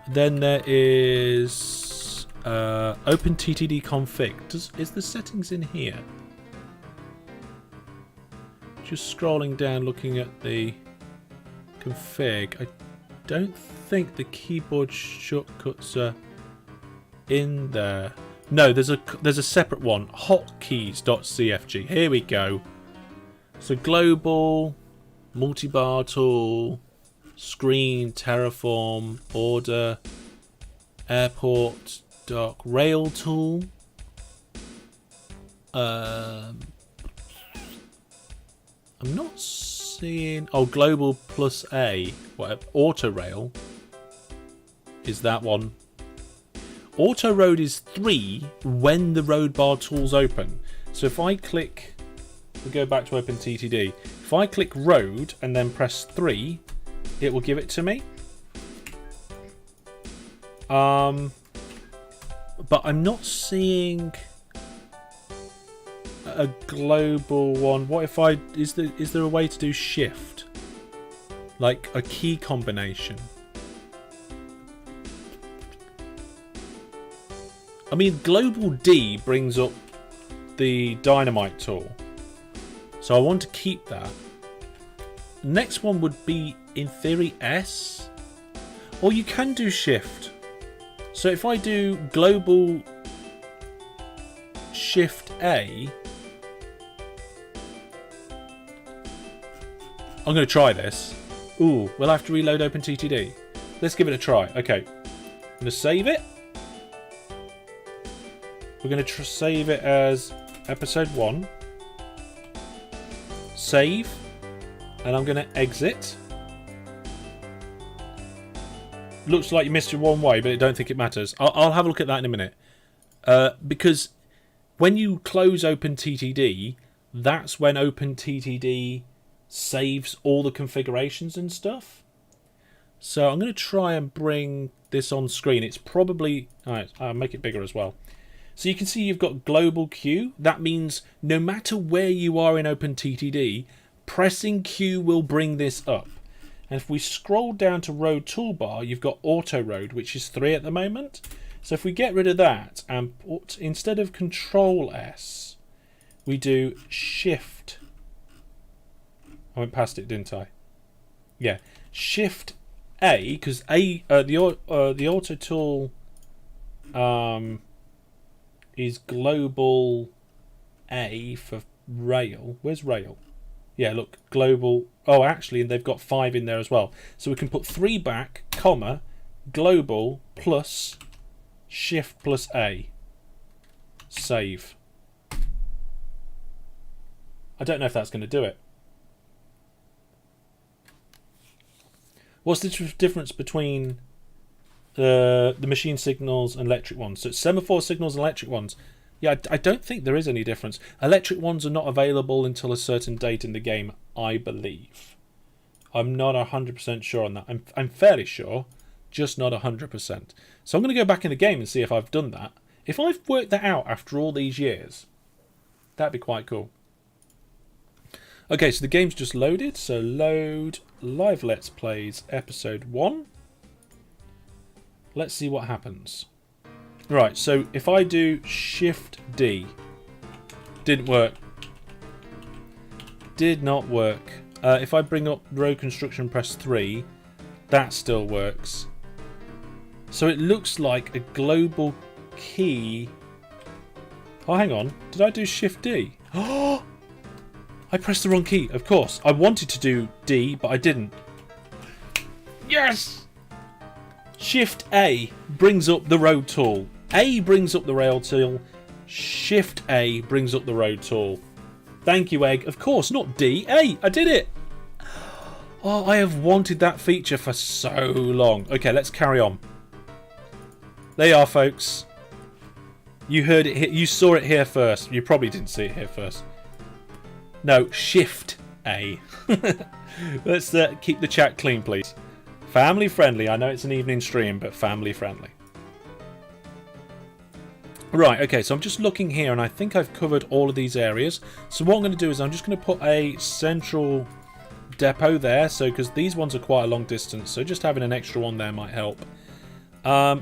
then there is OpenTTD config. Is the settings in here? Just scrolling down, looking at the config. I don't think the keyboard shortcuts are in there. No, there's a separate one. Hotkeys.cfg. Here we go. So global, multi-bar tool, screen, terraform, order, airport, dock, rail tool. I'm not seeing... Oh, global plus A. What? Auto rail. Is that one? Auto road is 3 when the road bar tool's open. So if I click... We go back to OpenTTD. If I click road and then press 3, it will give it to me. But I'm not seeing a global one. What if I... Is there a way to do shift? Like a key combination? I mean, global D brings up the dynamite tool. So I want to keep that. Next one would be, in theory, S. Or you can do shift. So if I do global shift A, I'm going to try this. Ooh, we'll have to reload OpenTTD. Let's give it a try. Okay, I'm going to save it. We're going to save it as episode 1. Save. And I'm going to exit. Looks like you missed your one way, but I don't think it matters. I'll have a look at that in a minute. Because when you close OpenTTD, that's when OpenTTD saves all the configurations and stuff. So I'm going to try and bring this on screen. It's probably... Alright, I'll make it bigger as well. So you can see you've got global Q. That means no matter where you are in OpenTTD, pressing Q will bring this up. And if we scroll down to road toolbar, you've got auto road, which is 3 at the moment. So if we get rid of that and put, instead of Control S, we do Shift. I went past it, didn't I? Yeah, Shift A, because the auto tool is global A for rail. Where's rail? Yeah, look, global. Oh, actually, they've got 5 in there as well. So we can put 3 back, comma, global plus shift plus A. Save. I don't know if that's going to do it. What's the difference between the machine signals and electric ones? So it's semaphore signals and electric ones. Yeah, I don't think there is any difference. Electric ones are not available until a certain date in the game, I believe. I'm not 100% sure on that. I'm fairly sure, just not 100%. So I'm going to go back in the game and see if I've done that. If I've worked that out after all these years, that'd be quite cool. Okay, so the game's just loaded. So load live Let's Plays episode 1. Let's see what happens. Right, so if I do Shift D, didn't work. Did not work. If I bring up road construction and press 3, that still works. So it looks like a global key. Oh, hang on. Did I do Shift D? Oh, I pressed the wrong key, of course. I wanted to do D, but I didn't. Yes! Shift A brings up the road tool. A brings up the rail tool. Shift A brings up the road tool. Thank you, Egg. Of course, not D. A. I did it. Oh, I have wanted that feature for so long. Okay, let's carry on. There you are, folks. You heard it here. You saw it here first. You probably didn't see it here first. No, Shift A. Let's keep the chat clean, please. Family friendly. I know it's an evening stream, but family friendly. Right, okay, so I'm just looking here and I think I've covered all of these areas. So what I'm going to do is I'm just going to put a central depot there, so because these ones are quite a long distance, so just having an extra one there might help.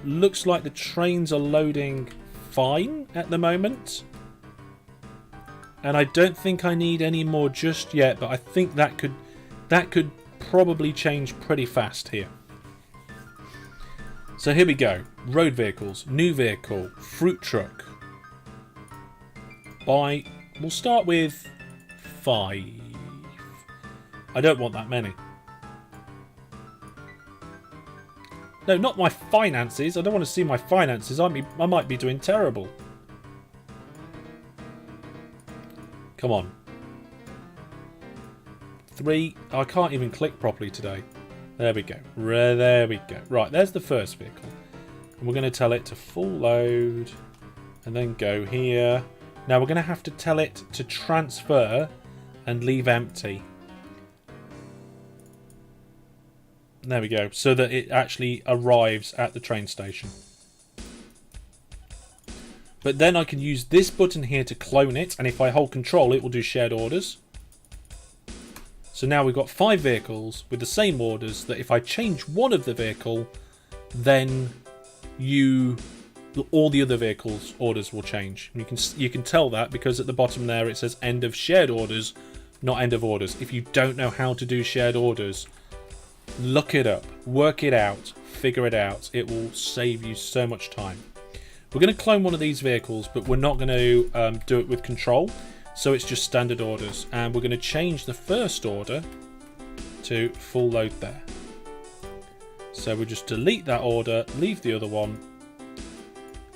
Looks like the trains are loading fine at the moment. And I don't think I need any more just yet, but I think that could probably change pretty fast here. So here we go. Road vehicles, new vehicle, fruit truck. We'll start with 5. I don't want that many. No, not my finances. I don't want to see my finances. I might be doing terrible. Come on. 3. I can't even click properly today. There we go. There we go. Right, there's the first vehicle. And we're going to tell it to full load. And then go here. Now we're going to have to tell it to transfer and leave empty. There we go. So that it actually arrives at the train station. But then I can use this button here to clone it. And if I hold control, it will do shared orders. So now we've got 5 vehicles with the same orders that if I change one of the vehicle, then all the other vehicles' orders will change. You can tell that because at the bottom there it says end of shared orders, not end of orders. If you don't know how to do shared orders, look it up, work it out, figure it out. It will save you so much time. We're going to clone one of these vehicles, but we're not going to do it with control. So it's just standard orders. And we're going to change the first order to full load there. So we'll just delete that order, leave the other one.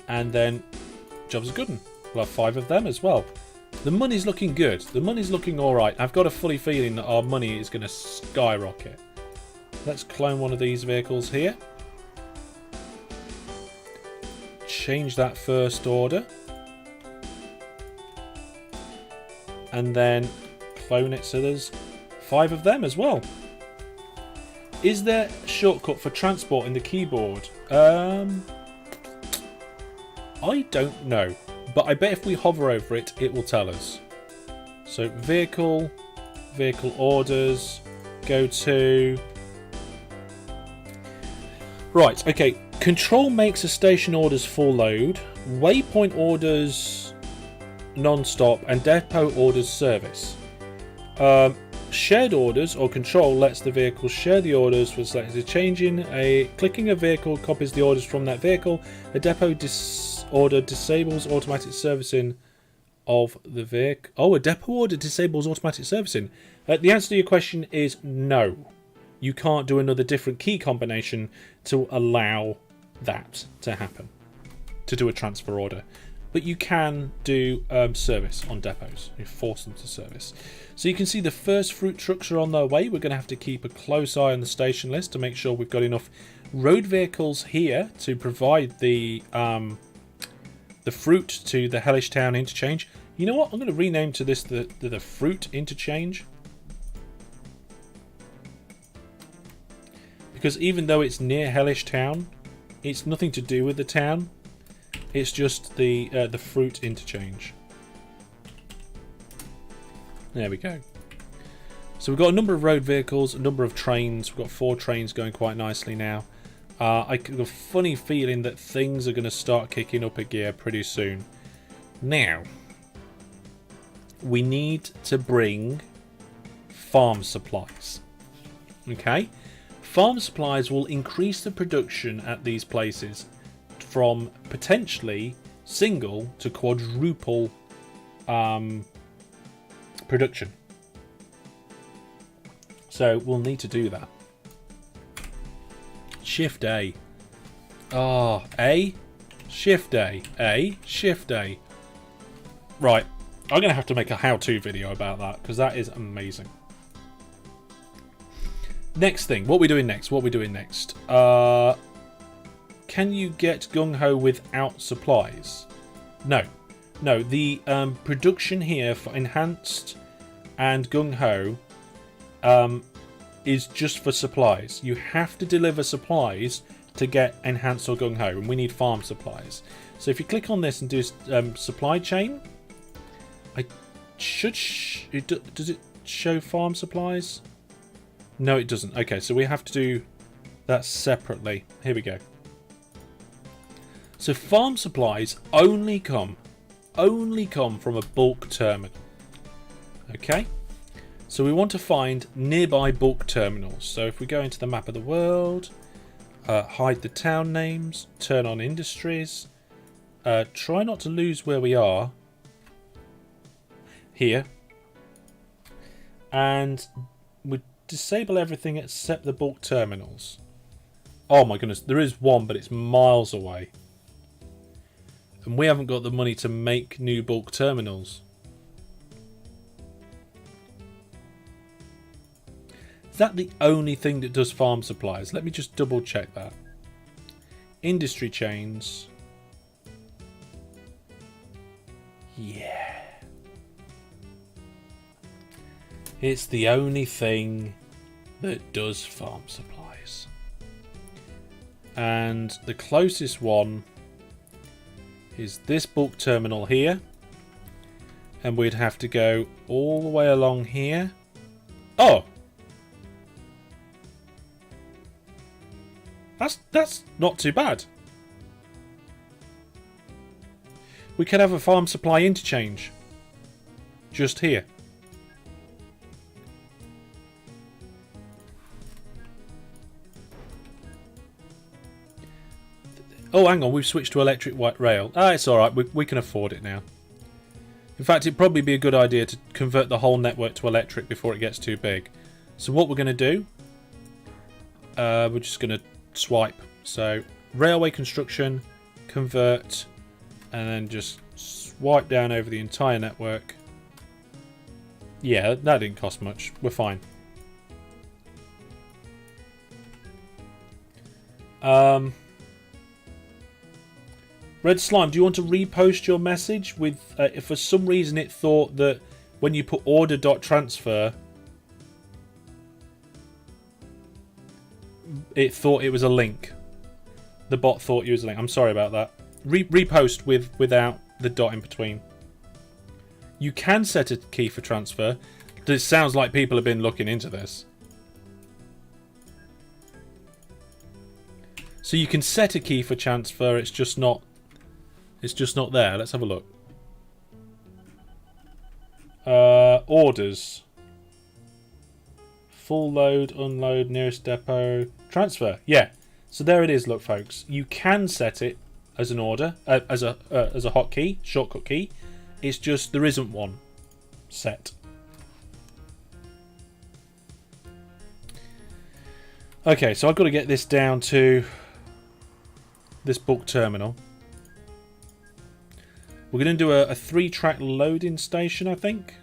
And then job's a good one. We'll have 5 of them as well. The money's looking good. The money's looking alright. I've got a funny feeling that our money is going to skyrocket. Let's clone one of these vehicles here. Change that first order. And then clone it so there's 5 of them as well. Is there a shortcut for transport in the keyboard? I don't know. But I bet if we hover over it, it will tell us. So vehicle orders, go to... Right, okay. Control makes a station orders full load. Waypoint orders non-stop and depot orders service. Shared orders or control lets the vehicle share the orders for selected clicking a vehicle copies the orders from that vehicle. The depot order disables automatic servicing of the vehicle. Oh, a depot order disables automatic servicing. The answer to your question is no. You can't do another different key combination to allow that to happen, to do a transfer order. But you can do service on depots. You force them to service. So you can see the first fruit trucks are on their way. We're going to have to keep a close eye on the station list to make sure we've got enough road vehicles here to provide the fruit to the Hellish Town interchange. You know what? I'm going to rename to this the fruit interchange. Because even though it's near Hellish Town, it's nothing to do with the town. It's just the fruit interchange. There we go. So we've got a number of road vehicles, a number of trains. We've got 4 trains going quite nicely now. I have a funny feeling that things are going to start kicking up a gear pretty soon. Now, we need to bring farm supplies. Okay? Farm supplies will increase the production at these places from potentially single to quadruple production. So we'll need to do that. Shift A. Ah, A. Shift A. A. Shift A. Right. I'm going to have to make a how-to video about that because that is amazing. Next thing. What are we doing next? Can you get gung-ho without supplies? No. No, the production here for enhanced and gung-ho is just for supplies. You have to deliver supplies to get enhanced or gung-ho, and we need farm supplies. So if you click on this and do supply chain, does it show farm supplies? No, it doesn't. Okay, so we have to do that separately. Here we go. So farm supplies only come from a bulk terminal. Okay? So we want to find nearby bulk terminals. So if we go into the map of the world, hide the town names, turn on industries, try not to lose where we are. Here. And we disable everything except the bulk terminals. Oh my goodness, there is one, but it's miles away. And we haven't got the money to make new bulk terminals. Is that the only thing that does farm supplies? Let me just double check that. Industry chains. Yeah. It's the only thing that does farm supplies. And the closest one is this bulk terminal here. And we'd have to go all the way along here. Oh! That's not too bad. We could have a farm supply interchange. Just here. Oh, hang on, we've switched to electric white rail. Ah, it's alright, we can afford it now. In fact, it'd probably be a good idea to convert the whole network to electric before it gets too big. So what we're going to do, we're just going to swipe. So, railway construction, convert, and then just swipe down over the entire network. Yeah, that didn't cost much. We're fine. Red Slime, do you want to repost your message with, if for some reason it thought that when you put order.transfer, it thought it was a link. The bot thought it was a link. I'm sorry about that. Repost without the dot in between. You can set a key for transfer. It sounds like people have been looking into this. So you can set a key for transfer, it's just not there. Let's have a look. Orders. Full load, unload, nearest depot, transfer. Yeah. So there it is, look folks. You can set it as an order, as a hotkey, shortcut key. It's just there isn't one set. Okay, so I've got to get this down to this bulk terminal. We're going to do a 3-track loading station, I think.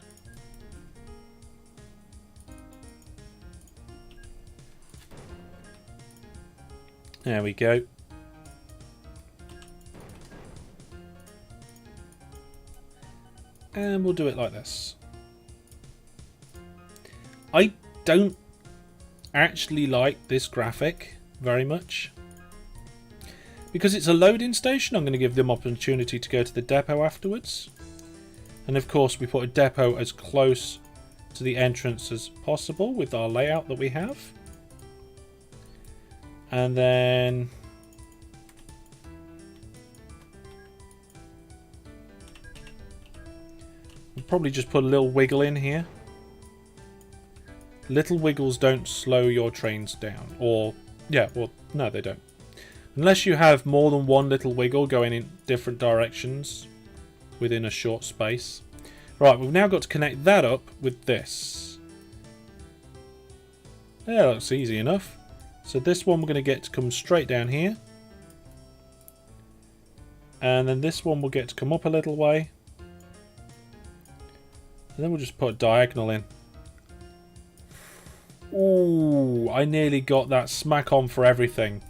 There we go. And we'll do it like this. I don't actually like this graphic very much. Because it's a loading station, I'm going to give them opportunity to go to the depot afterwards. And of course we put a depot as close to the entrance as possible with our layout that we have. And then we'll probably just put a little wiggle in here. Little wiggles don't slow your trains down. Or, yeah, well, no, they don't. Unless you have more than one little wiggle going in different directions within a short space. Right, we've now got to connect that up with this. Yeah, that looks easy enough. So this one we're going to get to come straight down here. And then this one will get to come up a little way. And then we'll just put a diagonal in. Ooh, I nearly got that smack on for everything.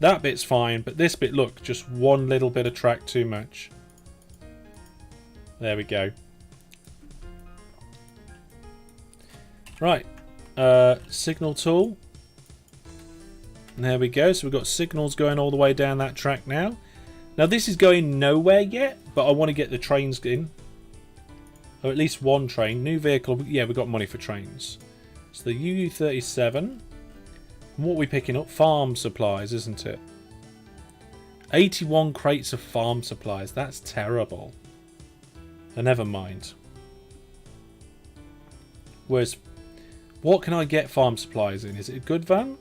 That bit's fine, but this bit, look, just one little bit of track too much. There we go. Right, signal tool. And there we go, so we've got signals going all the way down that track now. Now this is going nowhere yet, but I want to get the trains in. Or at least one train. New vehicle, yeah, we've got money for trains. So the UU37. And what are we picking up? Farm supplies, isn't it? 81 crates of farm supplies. That's terrible. And never mind. Whereas, what can I get farm supplies in? Is it a good van?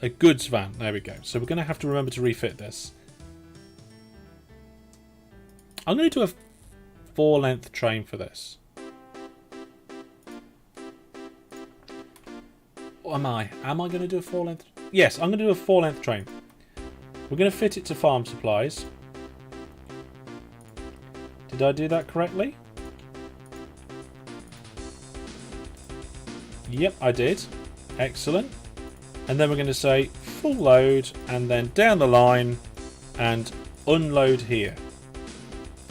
A goods van. There we go. So we're going to have to remember to refit this. I'm going to do a 4-length train for this. Am I going to do a 4-length? Yes, I'm going to do a 4-length train. We're going to fit it to farm supplies. Did I do that correctly? Yep, I did. Excellent. And then we're going to say full load and then down the line and unload here.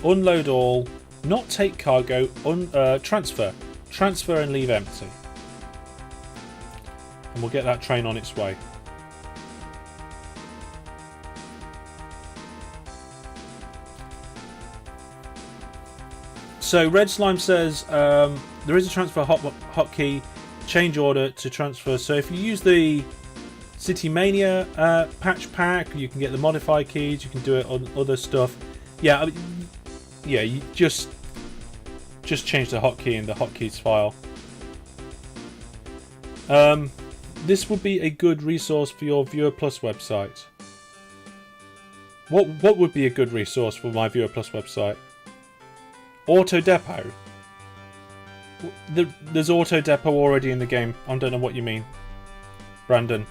Unload all, not take cargo, transfer. Transfer and leave empty. And we'll get that train on its way. So Red Slime says there is a transfer hotkey, change order to transfer. So if you use the City Mania patch pack, you can get the modify keys. You can do it on other stuff. Yeah, yeah. You just change the hotkey in the hotkeys file. This would be a good resource for your Viewer Plus website. What would be a good resource for my Viewer Plus website? Auto Depot. There's Auto Depot already in the game. I don't know what you mean, Brandon.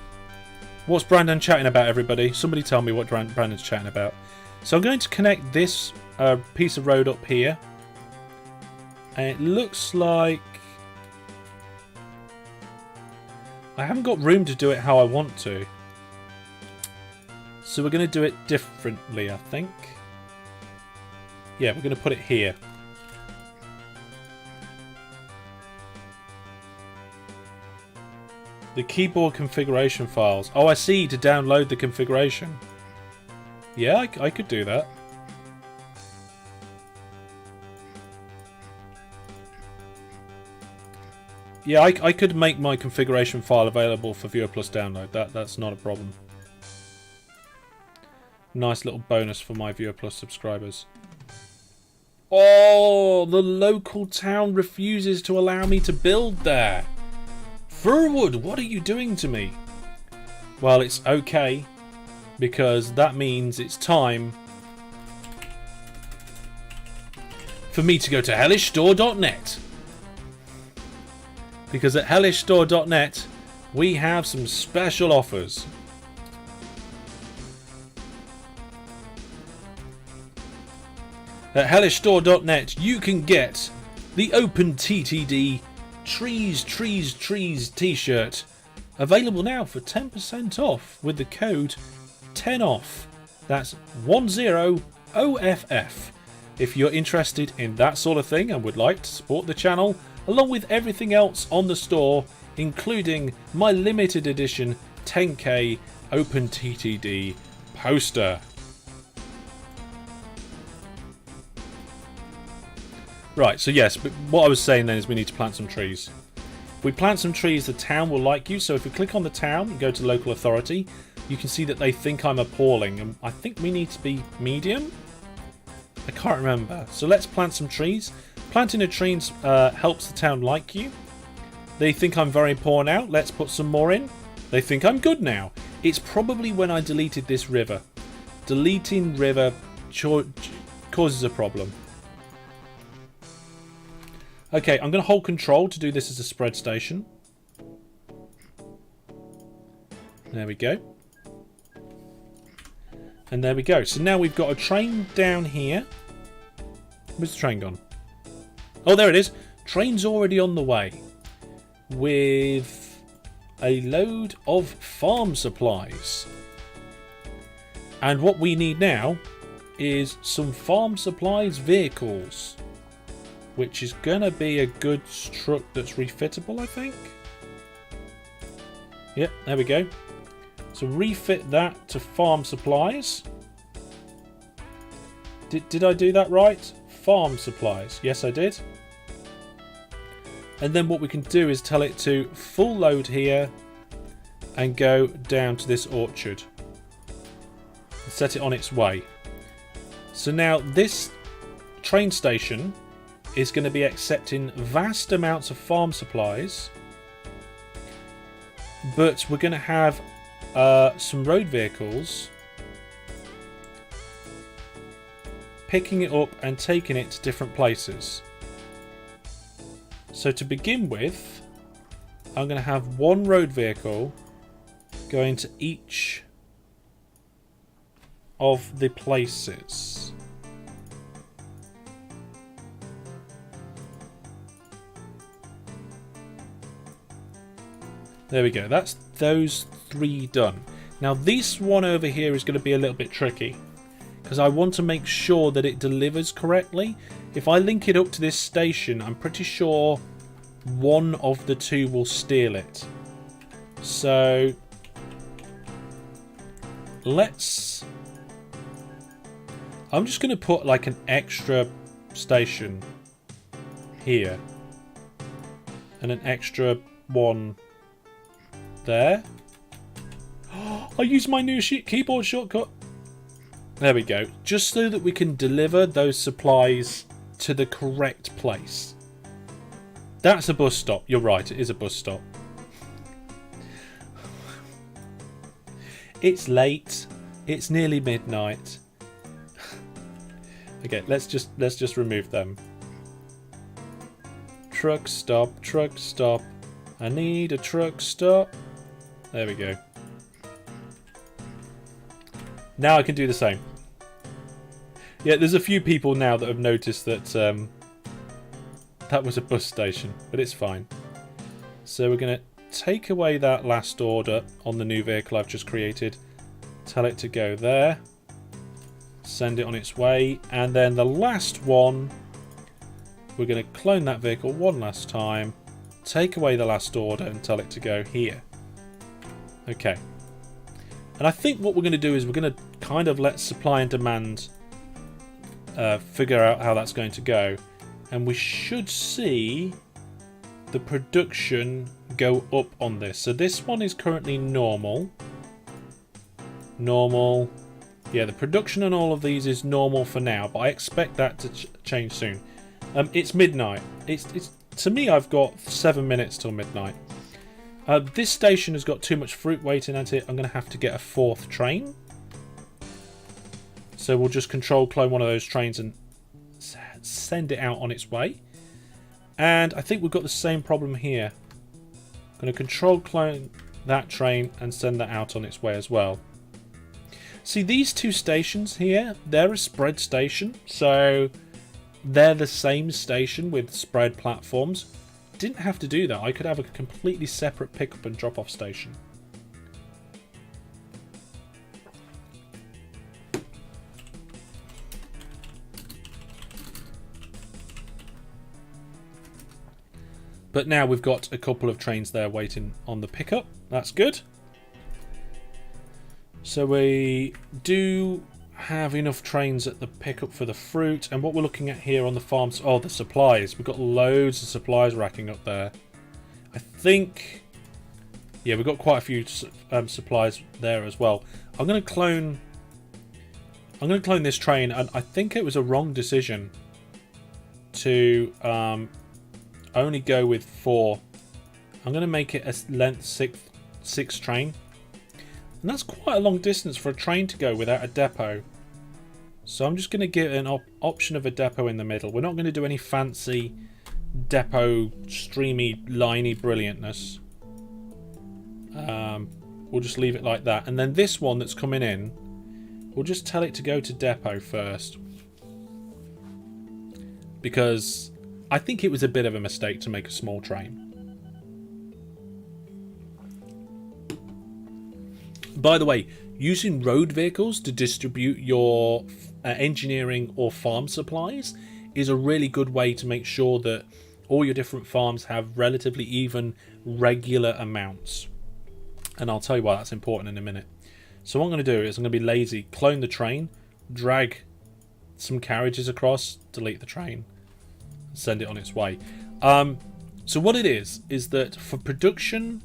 What's Brandon chatting about, everybody? Somebody tell me what Brandon's chatting about. So I'm going to connect this piece of road up here. And it looks like I haven't got room to do it how I want to. So we're going to do it differently, I think. Yeah, we're going to put it here. The keyboard configuration files. Oh, I see, to download the configuration. Yeah, I could do that. Yeah, I could make my configuration file available for Viewer Plus download. That's not a problem. Nice little bonus for my Viewer Plus subscribers. Oh, the local town refuses to allow me to build there. Furwood, what are you doing to me? Well, it's okay, because that means it's time for me to go to hellishstore.net. Because at hellishstore.net we have some special offers. At hellishstore.net you can get the OpenTTD Trees t-shirt, available now for 10% off with the code 10OFF. That's 10OFF. If you're interested in that sort of thing and would like to support the channel, along with everything else on the store, including my limited edition 10K OpenTTD poster. Right, so yes, but what I was saying then is we need to plant some trees. If we plant some trees, the town will like you. So if we click on the town and go to local authority, you can see that they think I'm appalling. And I think we need to be medium? I can't remember. So let's plant some trees. Planting a tree helps the town like you. They think I'm very poor now. Let's put some more in. They think I'm good now. It's probably when I deleted this river. Deleting river causes a problem. Okay, I'm going to hold control to do this as a spread station. There we go. And there we go. So now we've got a train down here. Where's the train gone? Oh, there it is. Train's already on the way. With a load of farm supplies. And what we need now is some farm supplies vehicles. Which is going to be a goods truck that's refittable, I think. Yep, there we go. So refit that to farm supplies. Did I do that right? Farm supplies. Yes, I did. And then what we can do is tell it to full load here and go down to this orchard. And set it on its way. So now this train station is going to be accepting vast amounts of farm supplies, but we're going to have some road vehicles picking it up and taking it to different places. So to begin with, I'm going to have one road vehicle going to each of the places. There we go. That's those 3 done. Now this one over here is going to be a little bit tricky, because I want to make sure that it delivers correctly. If I link it up to this station, I'm pretty sure one of the 2 will steal it. So I'm just going to put like an extra station here and an extra one there. I used my new keyboard shortcut. There we go. Just so that we can deliver those supplies to the correct place. That's a bus stop. You're right, it is a bus stop. It's late. It's nearly midnight. Okay, let's just remove them. Truck stop, truck stop. I need a truck stop. There we go. Now I can do the same. Yeah, there's a few people now that have noticed that that was a bus station, but it's fine. So we're going to take away that last order on the new vehicle I've just created. Tell it to go there. Send it on its way. And then the last one, we're going to clone that vehicle one last time. Take away the last order and tell it to go here. Okay. And I think what we're going to do is we're going to kind of let supply and demand figure out how that's going to go. And we should see the production go up on this. So this one is currently normal. Normal. Yeah, the production on all of these is normal for now, but I expect that to change soon. It's midnight. It's to me, I've got 7 minutes till midnight. This station has got too much fruit waiting at it. I'm going to have to get a 4th train. So we'll just control clone one of those trains and send it out on its way. And I think we've got the same problem here. I'm going to control clone that train and send that out on its way as well. See, these 2 stations here, they're a spread station. So they're the same station with spread platforms. Didn't have to do that. I could have a completely separate pickup and drop-off station. But now we've got a couple of trains there waiting on the pickup. That's good. So we do have enough trains at the pickup for the fruit. And what we're looking at here on the farms, oh, the supplies. We've got loads of supplies racking up there. I think, yeah, we've got quite a few supplies there as well. I'm going to clone this train, and I think it was a wrong decision to only go with 4. I'm going to make it a length 6 train. And that's quite a long distance for a train to go without a depot. So I'm just going to give an option of a depot in the middle. We're not going to do any fancy depot, streamy, liney brilliantness. We'll just leave it like that. And then this one that's coming in, we'll just tell it to go to depot first. Because I think it was a bit of a mistake to make a small train. By the way, using road vehicles to distribute your engineering or farm supplies is a really good way to make sure that all your different farms have relatively even, regular amounts. And I'll tell you why that's important in a minute. So what I'm going to do is I'm going to be lazy, clone the train, drag some carriages across, delete the train, send it on its way. So what it is that for production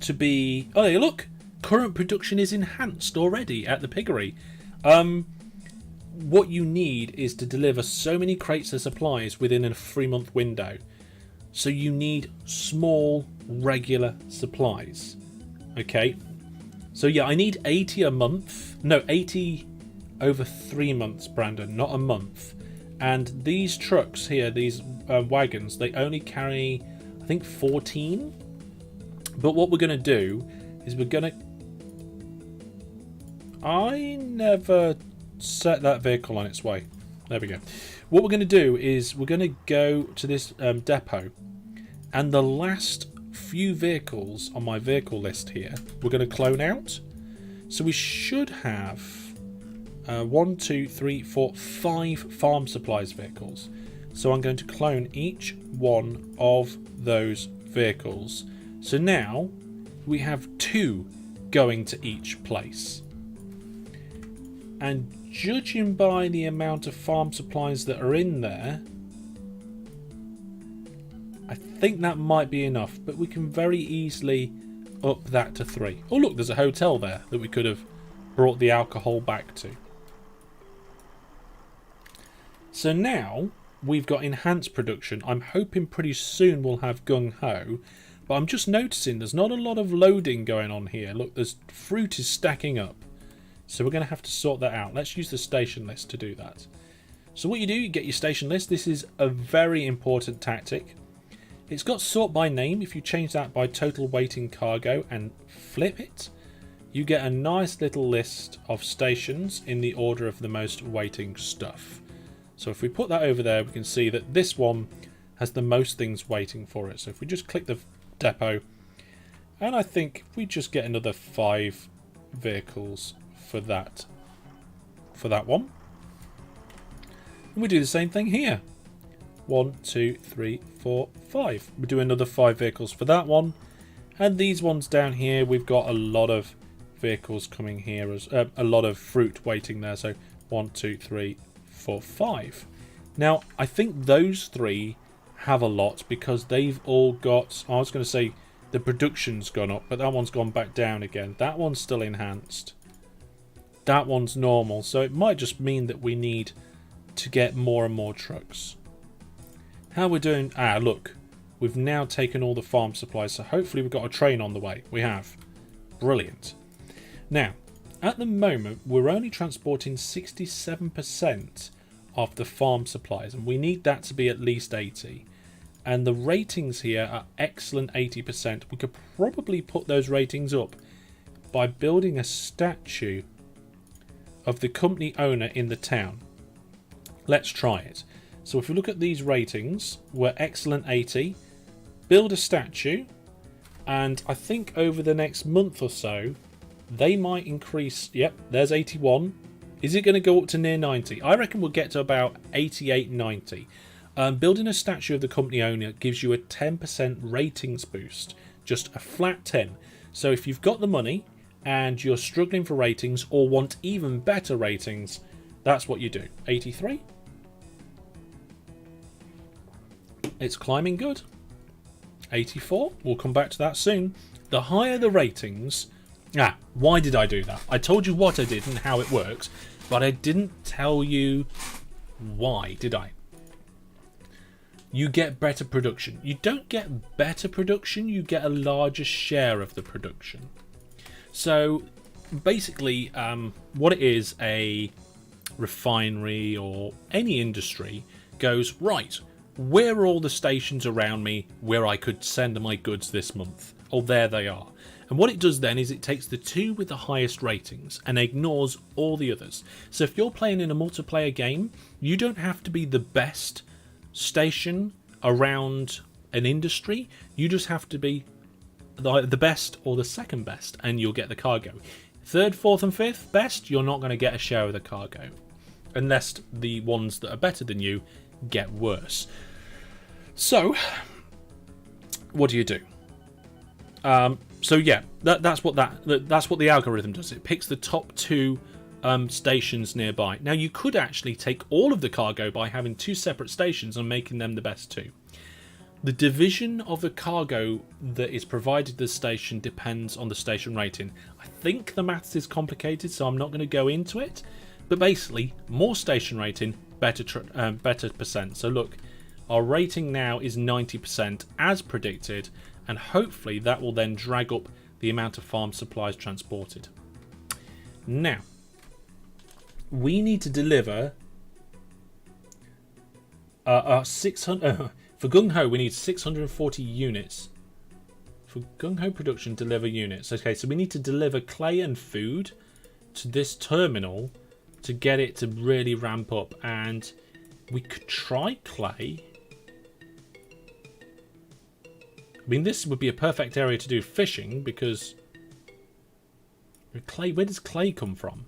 to be... Oh, hey, look! Current production is enhanced already at the piggery. What you need is to deliver so many crates of supplies within a 3-month window. So you need small, regular supplies. Okay? So yeah, I need 80 a month. No, 80 over 3 months, Brandon, not a month. And these trucks here, these wagons, they only carry, I think, 14. But what we're going to do is we're going to... I never set that vehicle on its way. There we go. What we're going to do is we're going to go to this depot, and the last few vehicles on my vehicle list here we're going to clone out. So we should have 1, 2, 3, 4, 5 farm supplies vehicles. So I'm going to clone each one of those vehicles. So now we have 2 going to each place. And judging by the amount of farm supplies that are in there, I think that might be enough, but we can very easily up that to 3. Oh look, there's a hotel there that we could have brought the alcohol back to. So now we've got enhanced production. I'm hoping pretty soon we'll have gung-ho, but I'm just noticing there's not a lot of loading going on here. Look, there's fruit is stacking up. So we're going to have to sort that out. Let's use the station list to do that. So what you do, you get your station list. This is a very important tactic. It's got sort by name. If you change that by total waiting cargo and flip it, you get a nice little list of stations in the order of the most waiting stuff. So if we put that over there, we can see that this one has the most things waiting for it. So if we just click the depot, and I think if we just get another 5 vehicles for that one, and we do the same thing here. 1, 2, 3, 4, 5. We do another 5 vehicles for that one, and these ones down here we've got a lot of vehicles coming here, as a lot of fruit waiting there. So 1, 2, 3, 4, 5. Now I think those 3 have a lot because they've all got, I was going to say the production's gone up, but that one's gone back down again. That one's still enhanced. That one's normal. So it might just mean that we need to get more and more trucks. How we're doing? Ah, look. We've now taken all the farm supplies, so hopefully we've got a train on the way. We have. Brilliant. Now, at the moment, we're only transporting 67% of the farm supplies, and we need that to be at least 80. And the ratings here are excellent 80%. We could probably put those ratings up by building a statue of the company owner in the town. Let's try it. So if we look at these ratings, we're excellent 80. Build a statue, and I think over the next month or so, they might increase. Yep, there's 81. Is it going to go up to near 90? I reckon we'll get to about 88, 90. Building a statue of the company owner gives you a 10% ratings boost, just a flat 10. So if you've got the money and you're struggling for ratings or want even better ratings, that's what you do. 83. It's climbing good. 84. We'll come back to that soon. The higher the ratings... Ah, why did I do that? I told you what I did and how it works, but I didn't tell you why, did I? You get better production. You don't get better production, you get a larger share of the production. So basically, what it is, a refinery or any industry goes, right, where are all the stations around me where I could send my goods this month? Oh, there they are. And what it does then is it takes the 2 with the highest ratings and ignores all the others. So if you're playing in a multiplayer game, you don't have to be the best station around an industry. You just have to be the best or the second best, and you'll get the cargo. 3rd, 4th and 5th best, you're not going to get a share of the cargo. Unless the ones that are better than you get worse. So, what do you do? So yeah, that's what the algorithm does. It picks the top 2 stations nearby. Now you could actually take all of the cargo by having 2 separate stations and making them the best 2. The division of the cargo that is provided to the station depends on the station rating. I think the maths is complicated, so I'm not going to go into it. But basically, more station rating, better percent. So look, our rating now is 90% as predicted, and hopefully that will then drag up the amount of farm supplies transported. Now, we need to deliver 600 for Gung Ho. We need 640 units for Gung Ho production. Deliver units. Okay, so we need to deliver clay and food to this terminal to get it to really ramp up, and we could try clay. I mean, this would be a perfect area to do fishing because clay. Where does clay come from?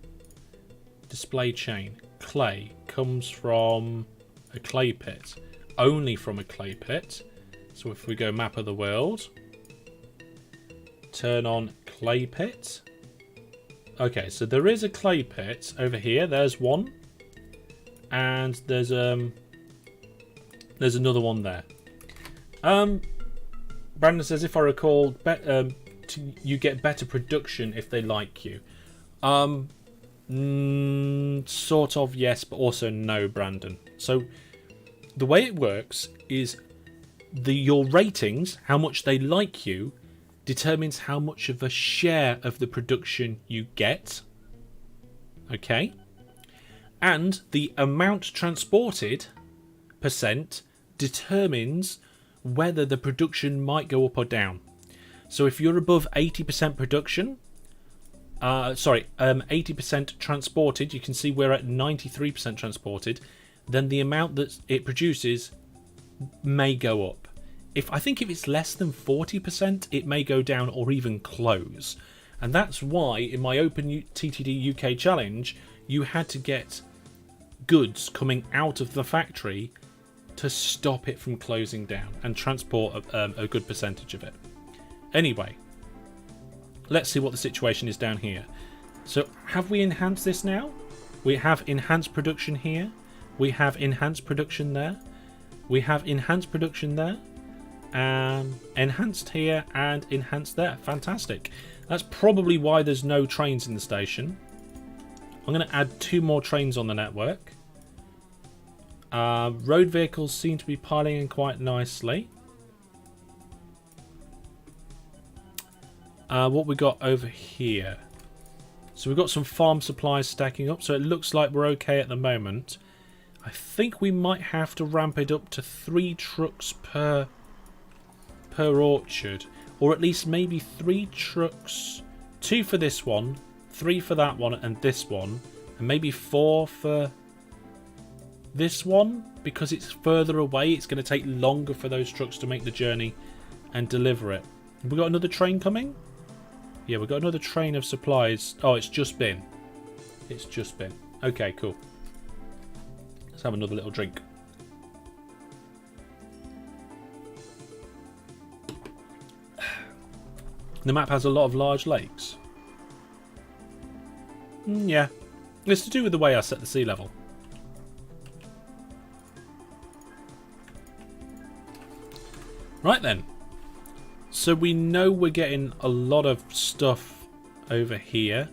Display chain. Clay comes from a clay pit. Only from a clay pit. So if we go map of the world, turn on clay pit. Okay, so there is a clay pit over here. There's one, and there's another one there. Brandon says, if I recall, you get better production if they like you. Sort of yes, but also no, Brandon. So the way it works is your ratings, how much they like you, determines how much of a share of the production you get. Okay? And the amount transported percent determines whether the production might go up or down. So if you're above 80% production, 80% transported, you can see we're at 93% transported, then the amount that it produces may go up. I think if it's less than 40%, it may go down or even close. And that's why in my OpenTTD UK challenge, you had to get goods coming out of the factory to stop it from closing down and transport a good percentage of it. Anyway, let's see what the situation is down here. So have we enhanced this now? We have enhanced production here. We have enhanced production there. We have enhanced production there. Enhanced here and enhanced there. Fantastic. That's probably why there's no trains in the station. I'm going to add 2 more trains on the network. Road vehicles seem to be piling in quite nicely. What we got over here? So we've got some farm supplies stacking up, so it looks like we're okay at the moment. I think we might have to ramp it up to 3 trucks per orchard, or at least maybe 3 trucks, 2 for this one, 3 for that one and this one, and maybe 4 for this one, because it's further away. It's going to take longer for those trucks to make the journey and deliver it. Have we got another train coming? Yeah, we've got another train of supplies. Oh, it's just been. It's just been. Okay, cool. Let's have another little drink. The map has a lot of large lakes. Yeah. It's to do with the way I set the sea level. Right then. So we know we're getting a lot of stuff over here.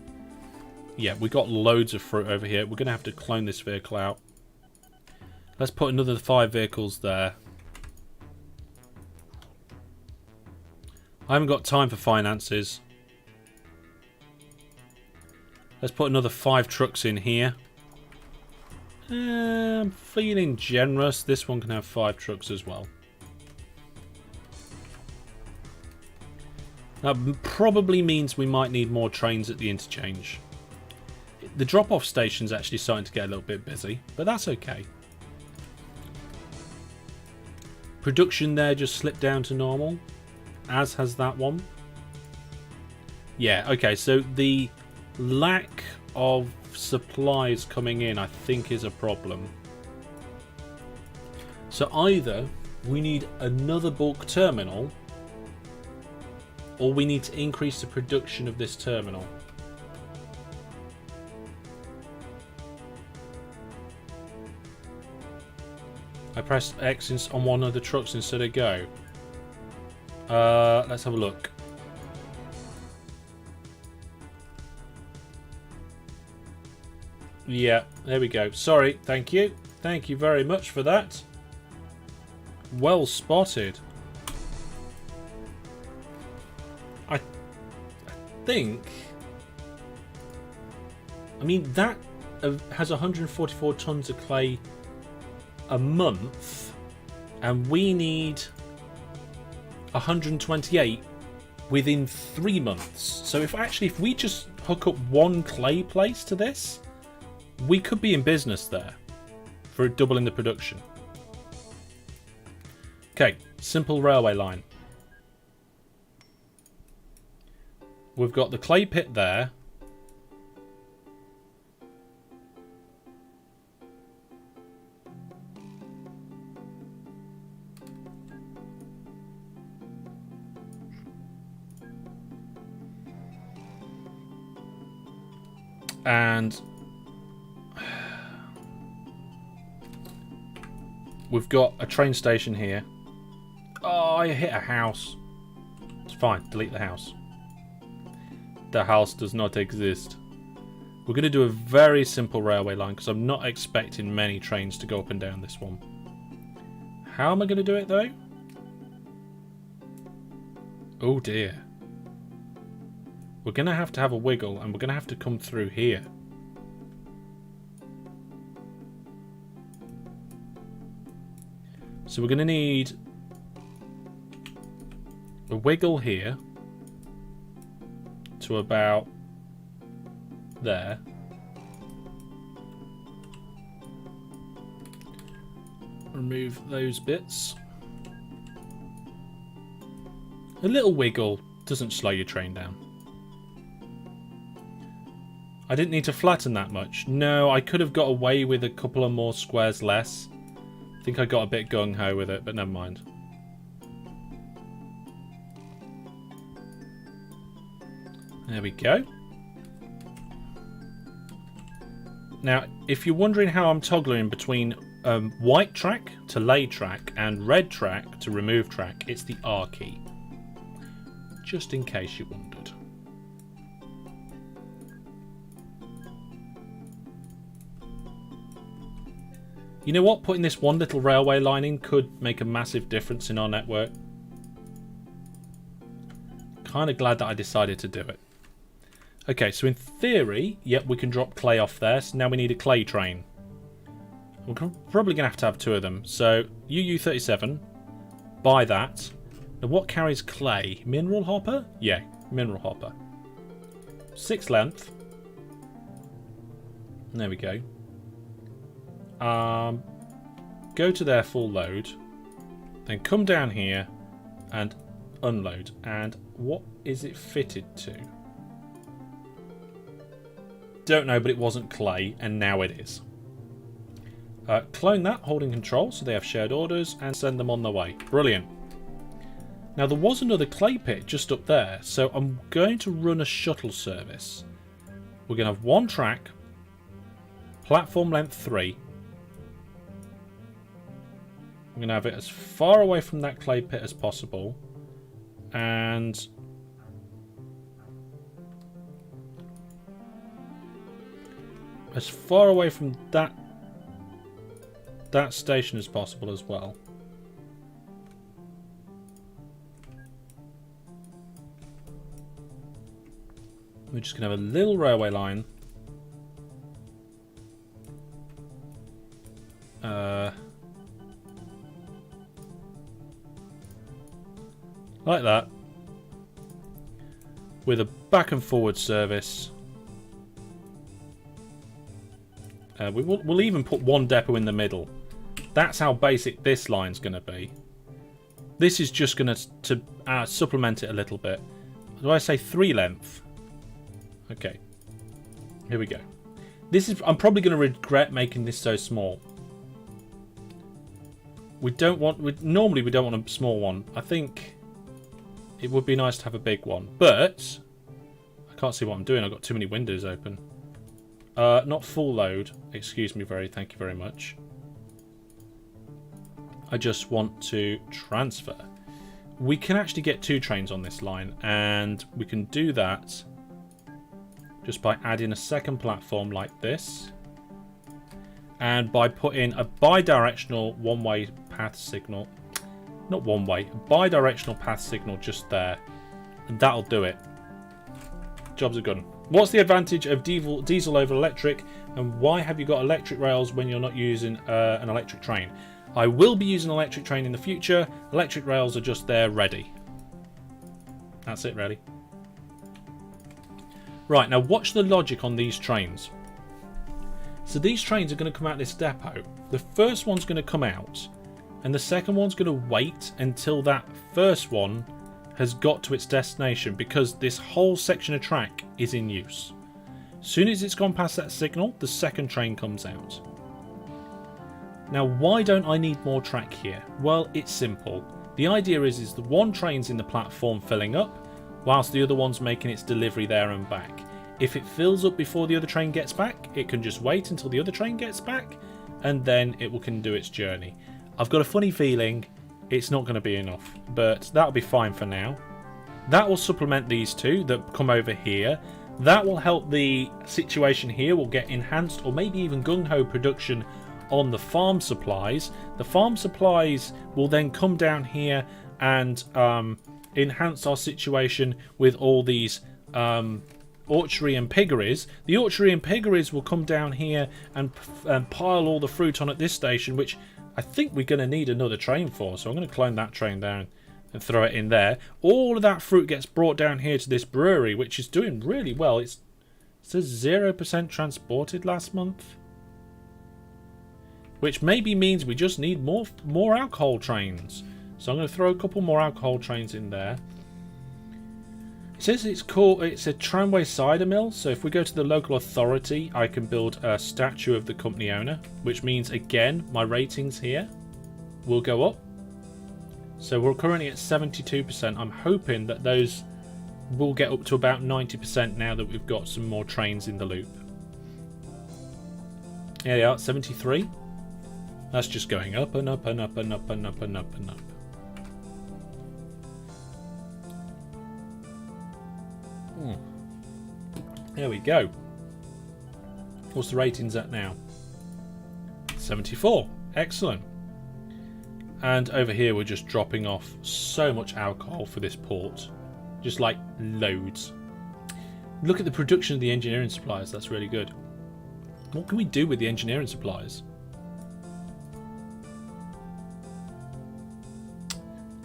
Yeah, we got loads of fruit over here. We're going to have to clone this vehicle out. Let's put another 5 vehicles there. I haven't got time for finances. Let's put another 5 trucks in here. I'm feeling generous. This one can have 5 trucks as well. That probably means we might need more trains at the interchange. The drop-off station's actually starting to get a little bit busy, but that's okay. Production there just slipped down to normal, as has that one. Yeah, okay, so the lack of supplies coming in, I think, is a problem. So either we need another bulk terminal, or we need to increase the production of this terminal. I pressed X on one of the trucks instead of go. Let's have a look. Yeah, there we go. Sorry, thank you. Thank you very much for that. Well spotted. I think... I mean, that has 144 tons of clay a month, and we need 128 within 3 months. So if we just hook up one clay place to this, we could be in business there for doubling the production. Okay, simple railway line. we've got the clay pit there. And we've got a train station here. Oh, I hit a house. It's fine. Delete the house. The house does not exist. We're going to do a very simple railway line because I'm not expecting many trains to go up and down this one. How am I going to do it though? Oh dear. We're going to have a wiggle and we're going to have to come through here. So we're going to need a wiggle here to about there. Remove those bits. A little wiggle doesn't slow your train down. I didn't need to flatten that much. No, I could have got away with a couple of more squares less. I think I got a bit gung-ho with it, but never mind. There we go. Now, if you're wondering how I'm toggling between white track to lay track and red track to remove track, it's the R key. Just in case you wondered. You know what? Putting this one little railway line in could make a massive difference in our network. Kind of glad that I decided to do it. Okay, so in theory, yep, we can drop clay off there. So now we need a clay train. We're probably going to have two of them. So UU37, buy that. Now what carries clay? Mineral hopper? Yeah, mineral hopper. 6 length. There we go. Go to their full load, then come down here and unload. And what is it fitted to? Don't know, but it wasn't clay, and now it is. Clone that, holding control, so they have shared orders, and send them on their way. Brilliant. Now there was another clay pit just up there, so I'm going to run a shuttle service. We're going to have one track, platform length 3. I'm going to have it as far away from that clay pit as possible. And as far away from that station as possible as well. We're just going to have a little railway line. Like that. With a back and forward service. We'll even put one depot in the middle. That's how basic this line's going to be. This is just going to supplement it a little bit. Do I say 3 length? Okay. Here we go. I'm probably going to regret making this so small. Normally we don't want a small one. I think it would be nice to have a big one, but I can't see what I'm doing. I've got too many windows open. Not full load. Excuse me, thank you very much. I just want to transfer. We can actually get 2 trains on this line, and we can do that just by adding a second platform like this, and by putting a bi-directional one-way path signal. Not one way, a bi-directional path signal just there. And that'll do it. Jobs are good. What's the advantage of diesel over electric? And why have you got electric rails when you're not using an electric train? I will be using an electric train in the future. Electric rails are just there ready. That's it, really. Right, now watch the logic on these trains. So these trains are going to come out this depot. The first one's going to come out. And the second one's going to wait until that first one has got to its destination because this whole section of track is in use. As soon as it's gone past that signal, the second train comes out. Now, why don't I need more track here? Well, it's simple. The idea is the one train's in the platform filling up, whilst the other one's making its delivery there and back. If it fills up before the other train gets back, it can just wait until the other train gets back, and then it can do its journey. I've got a funny feeling it's not going to be enough, but that'll be fine for now. That will supplement these two that come over here. That will help the situation here. We'll get enhanced or maybe even gung-ho production on the farm supplies. The farm supplies will then come down here and enhance our situation with all these orchardry and piggeries. The orchardry and piggeries will come down here and pile all the fruit on at this station, which I think we're going to need another train for. So I'm going to clone that train down and throw it in there. All of that fruit gets brought down here to this brewery, which is doing really well. It says 0% transported last month, which maybe means we just need more alcohol trains. So I'm going to throw a couple more alcohol trains in there. It says it's a tramway cider mill, so if we go to the local authority, I can build a statue of the company owner, which means, again, my ratings here will go up. So we're currently at 72%. I'm hoping that those will get up to about 90% now that we've got some more trains in the loop. There they are, 73. That's just going up and up and up and up and up and up and up. There we go. What's the ratings at now? 74. Excellent. And over here we're just dropping off so much alcohol for this port. Just like loads. Look at the production of the engineering supplies. That's really good. What can we do with the engineering supplies?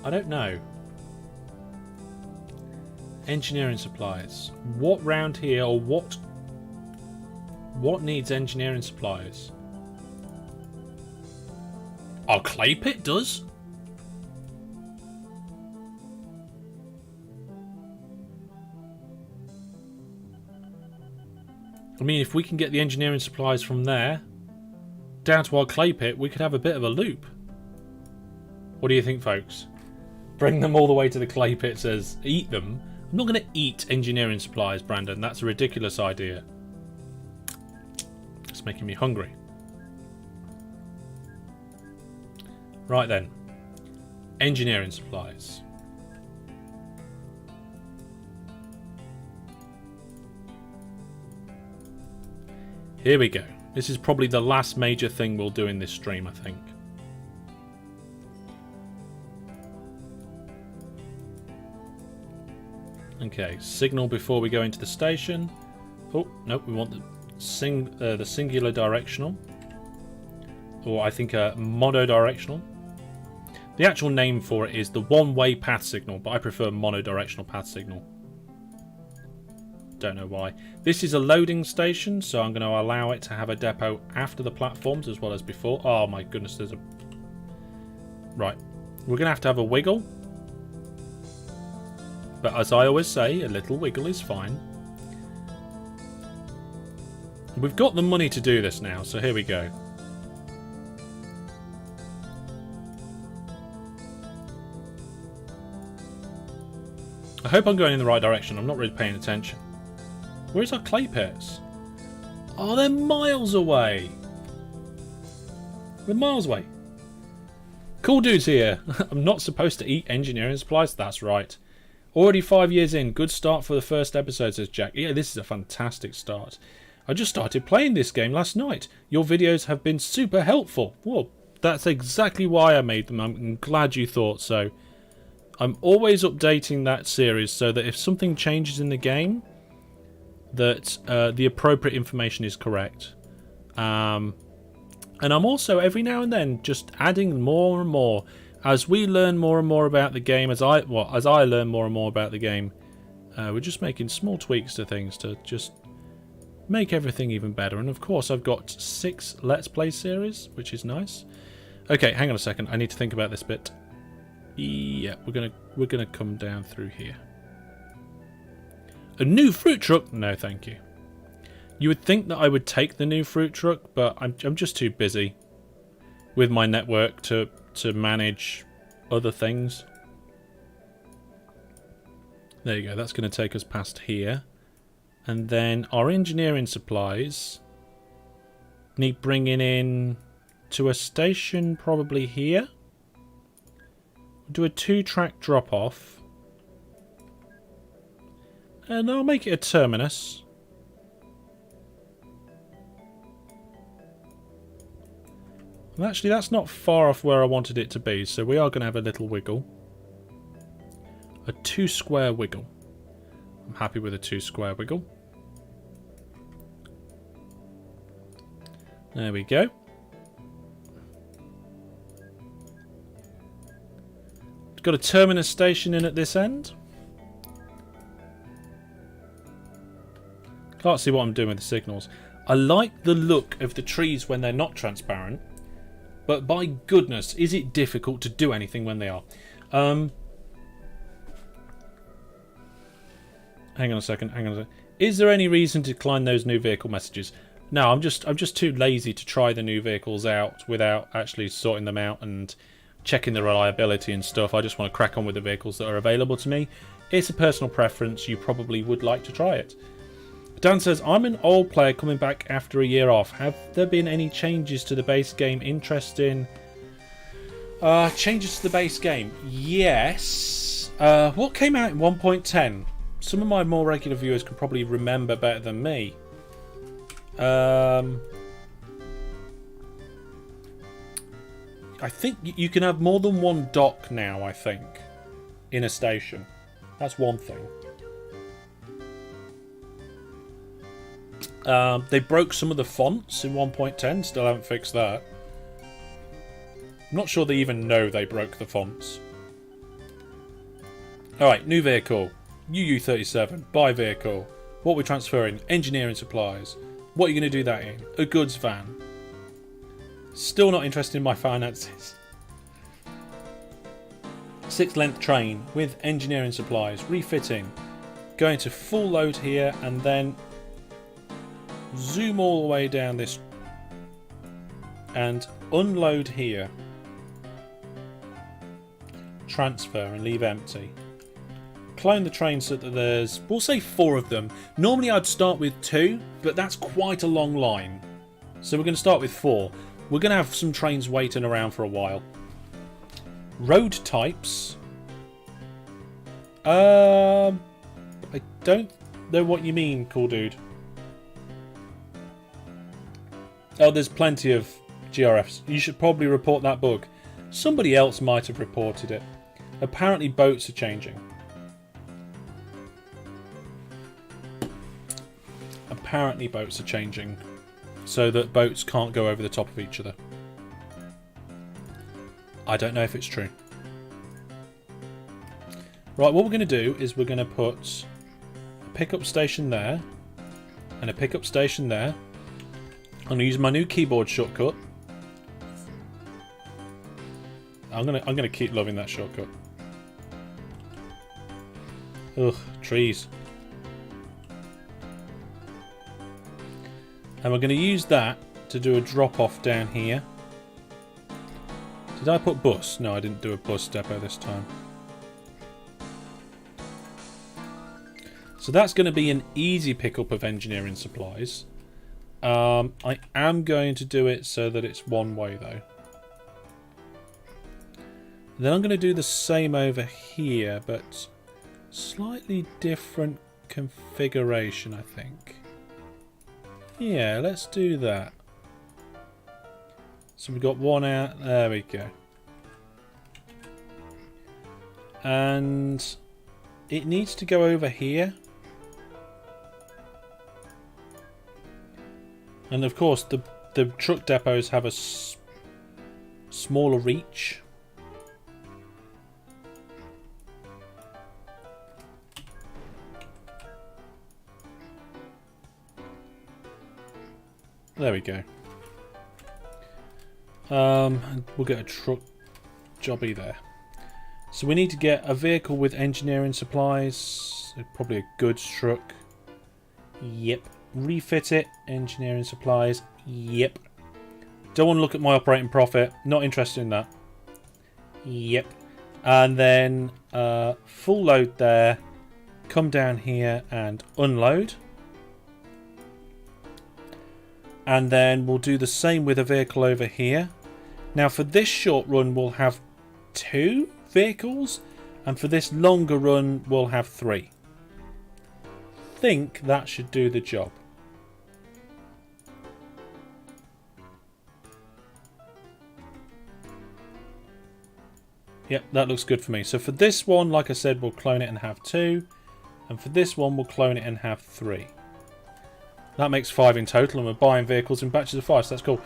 I don't know. Engineering supplies. What round here, or what needs engineering supplies? Our clay pit does. I mean, if we can get the engineering supplies from there down to our clay pit, we could have a bit of a loop. What do you think, folks? Bring them all the way to the clay pit, says eat them. I'm not going to eat engineering supplies, Brandon. That's a ridiculous idea. It's making me hungry. Right then. Engineering supplies. Here we go. This is probably the last major thing we'll do in this stream, I think. Okay, signal before we go into the station. Oh, nope, we want the singular directional. Or I think monodirectional. The actual name for it is the one-way path signal, but I prefer monodirectional path signal. Don't know why. This is a loading station, so I'm going to allow it to have a depot after the platforms as well as before. Oh my goodness, there's a... Right, we're going to have a wiggle. But as I always say, a little wiggle is fine. We've got the money to do this now, so here we go. I hope I'm going in the right direction. I'm not really paying attention. Where's our clay pits? Oh, they're miles away. They're miles away. Cool dudes here. I'm not supposed to eat engineering supplies? That's right. Already 5 years in. Good start for the first episode, says Jack. Yeah, this is a fantastic start. I just started playing this game last night. Your videos have been super helpful. Well, that's exactly why I made them. I'm glad you thought so. I'm always updating that series so that if something changes in the game, that the appropriate information is correct. And I'm also every now and then just adding more and more. As we learn more and more about the game, as I learn more and more about the game, we're just making small tweaks to things to just make everything even better. And of course, I've got 6 Let's Play series, which is nice. Okay, hang on a second. I need to think about this bit. Yeah, we're going to we're going to come down through here. A new fruit truck? No, thank you. You would think that I would take the new fruit truck, but I'm just too busy with my network to manage other things. There you go. That's going to take us past here. And then our engineering supplies need bringing in to a station probably here. We'll do a 2-track drop-off. And I'll make it a terminus. And actually, that's not far off where I wanted it to be, so we are going to have a little wiggle. A 2-square wiggle. I'm happy with a 2-square wiggle. There we go. Got a terminus station in at this end. Can't see what I'm doing with the signals. I like the look of the trees when they're not transparent, but by goodness, is it difficult to do anything when they are. Hang on a second. Is there any reason to decline those new vehicle messages? No, I'm just too lazy to try the new vehicles out without actually sorting them out and checking the reliability and stuff. I just want to crack on with the vehicles that are available to me. It's a personal preference. You probably would like to try it. Dan says, I'm an old player coming back after a year off. Have there been any changes to the base game? Interesting. Changes to the base game? Yes. What came out in 1.10? Some of my more regular viewers can probably remember better than me. I think you can have more than one dock now, I think, in a station. That's one thing. They broke some of the fonts in 1.10. Still haven't fixed that. I'm not sure they even know they broke the fonts. Alright, new vehicle. UU37. Buy vehicle. What we're transferring. Engineering supplies. What are you going to do that in? A goods van. Still not interested in my finances. 6-length train with engineering supplies. Refitting. Going to full load here and then zoom all the way down this and unload here. Transfer and leave empty. Clone the train so that there's, we'll say 4 of them. Normally I'd start with 2, but that's quite a long line. So we're going to start with 4. We're going to have some trains waiting around for a while. Road types. I don't know what you mean, cool dude. Oh, there's plenty of GRFs. You should probably report that bug. Somebody else might have reported it. Apparently boats are changing. Apparently boats are changing so that boats can't go over the top of each other. I don't know if it's true. Right, what we're going to do is we're going to put a pickup station there and a pickup station there. I'm going to use my new keyboard shortcut. I'm gonna keep loving that shortcut. Ugh, trees. And we're going to use that to do a drop-off down here. Did I put bus? No, I didn't do a bus depot this time. So that's going to be an easy pickup of engineering supplies. I am going to do it so that it's one way though. Then I'm going to do the same over here, but slightly different configuration, I think. Yeah, let's do that. So we've got one out. There we go. And it needs to go over here. And of course, the truck depots have a smaller reach. There we go. We'll get a truck jobby there. So we need to get a vehicle with engineering supplies. Probably a goods truck. Yep. Refit it. Engineering supplies. Yep. Don't want to look at my operating profit. Not interested in that. Yep. And then full load there. Come down here and unload. And then we'll do the same with a vehicle over here. Now for this short run we'll have 2 vehicles. And for this longer run we'll have 3. Think that should do the job. Yep, that looks good for me. So for this one, like I said, we'll clone it and have 2. And for this one, we'll clone it and have 3. That makes 5 in total, and we're buying vehicles in batches of 5, so that's cool.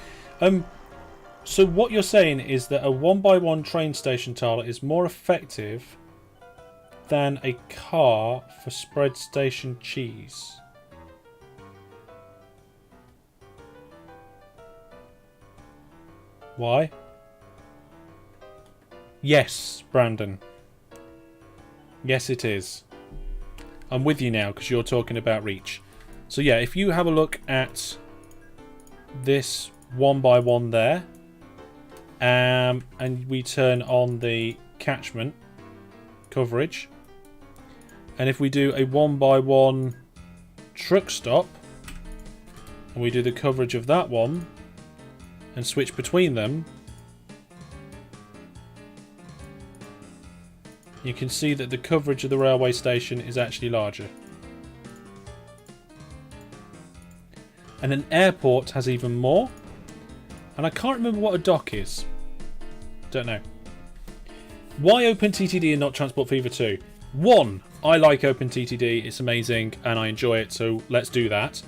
So what you're saying is that a 1x1 train station tile is more effective than a car for spread station cheese. Why? Yes, Brandon. Yes, it is. I'm with you now because you're talking about reach. So yeah, if you have a look at this 1x1 there, and we turn on the catchment coverage, and if we do a 1x1 truck stop, and we do the coverage of that one, and switch between them, you can see that the coverage of the railway station is actually larger. And an airport has even more. And I can't remember what a dock is. Don't know. Why OpenTTD and not Transport Fever 2? 1. I like OpenTTD. It's amazing and I enjoy it, so let's do that.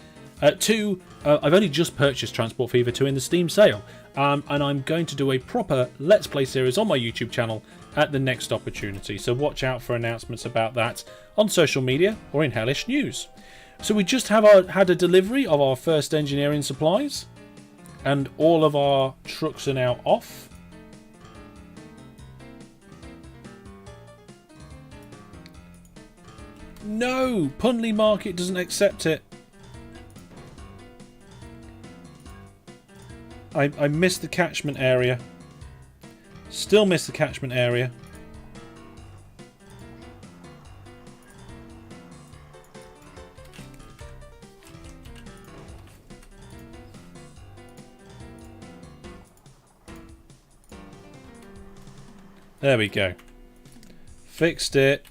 2. I've only just purchased Transport Fever 2 in the Steam sale. And I'm going to do a proper Let's Play series on my YouTube channel at the next opportunity. So watch out for announcements about that on social media or in Hellish News. So we just had a delivery of our first engineering supplies. And all of our trucks are now off. No! Punley Market doesn't accept it. I missed the catchment area. Still miss the catchment area. There we go. Fixed it.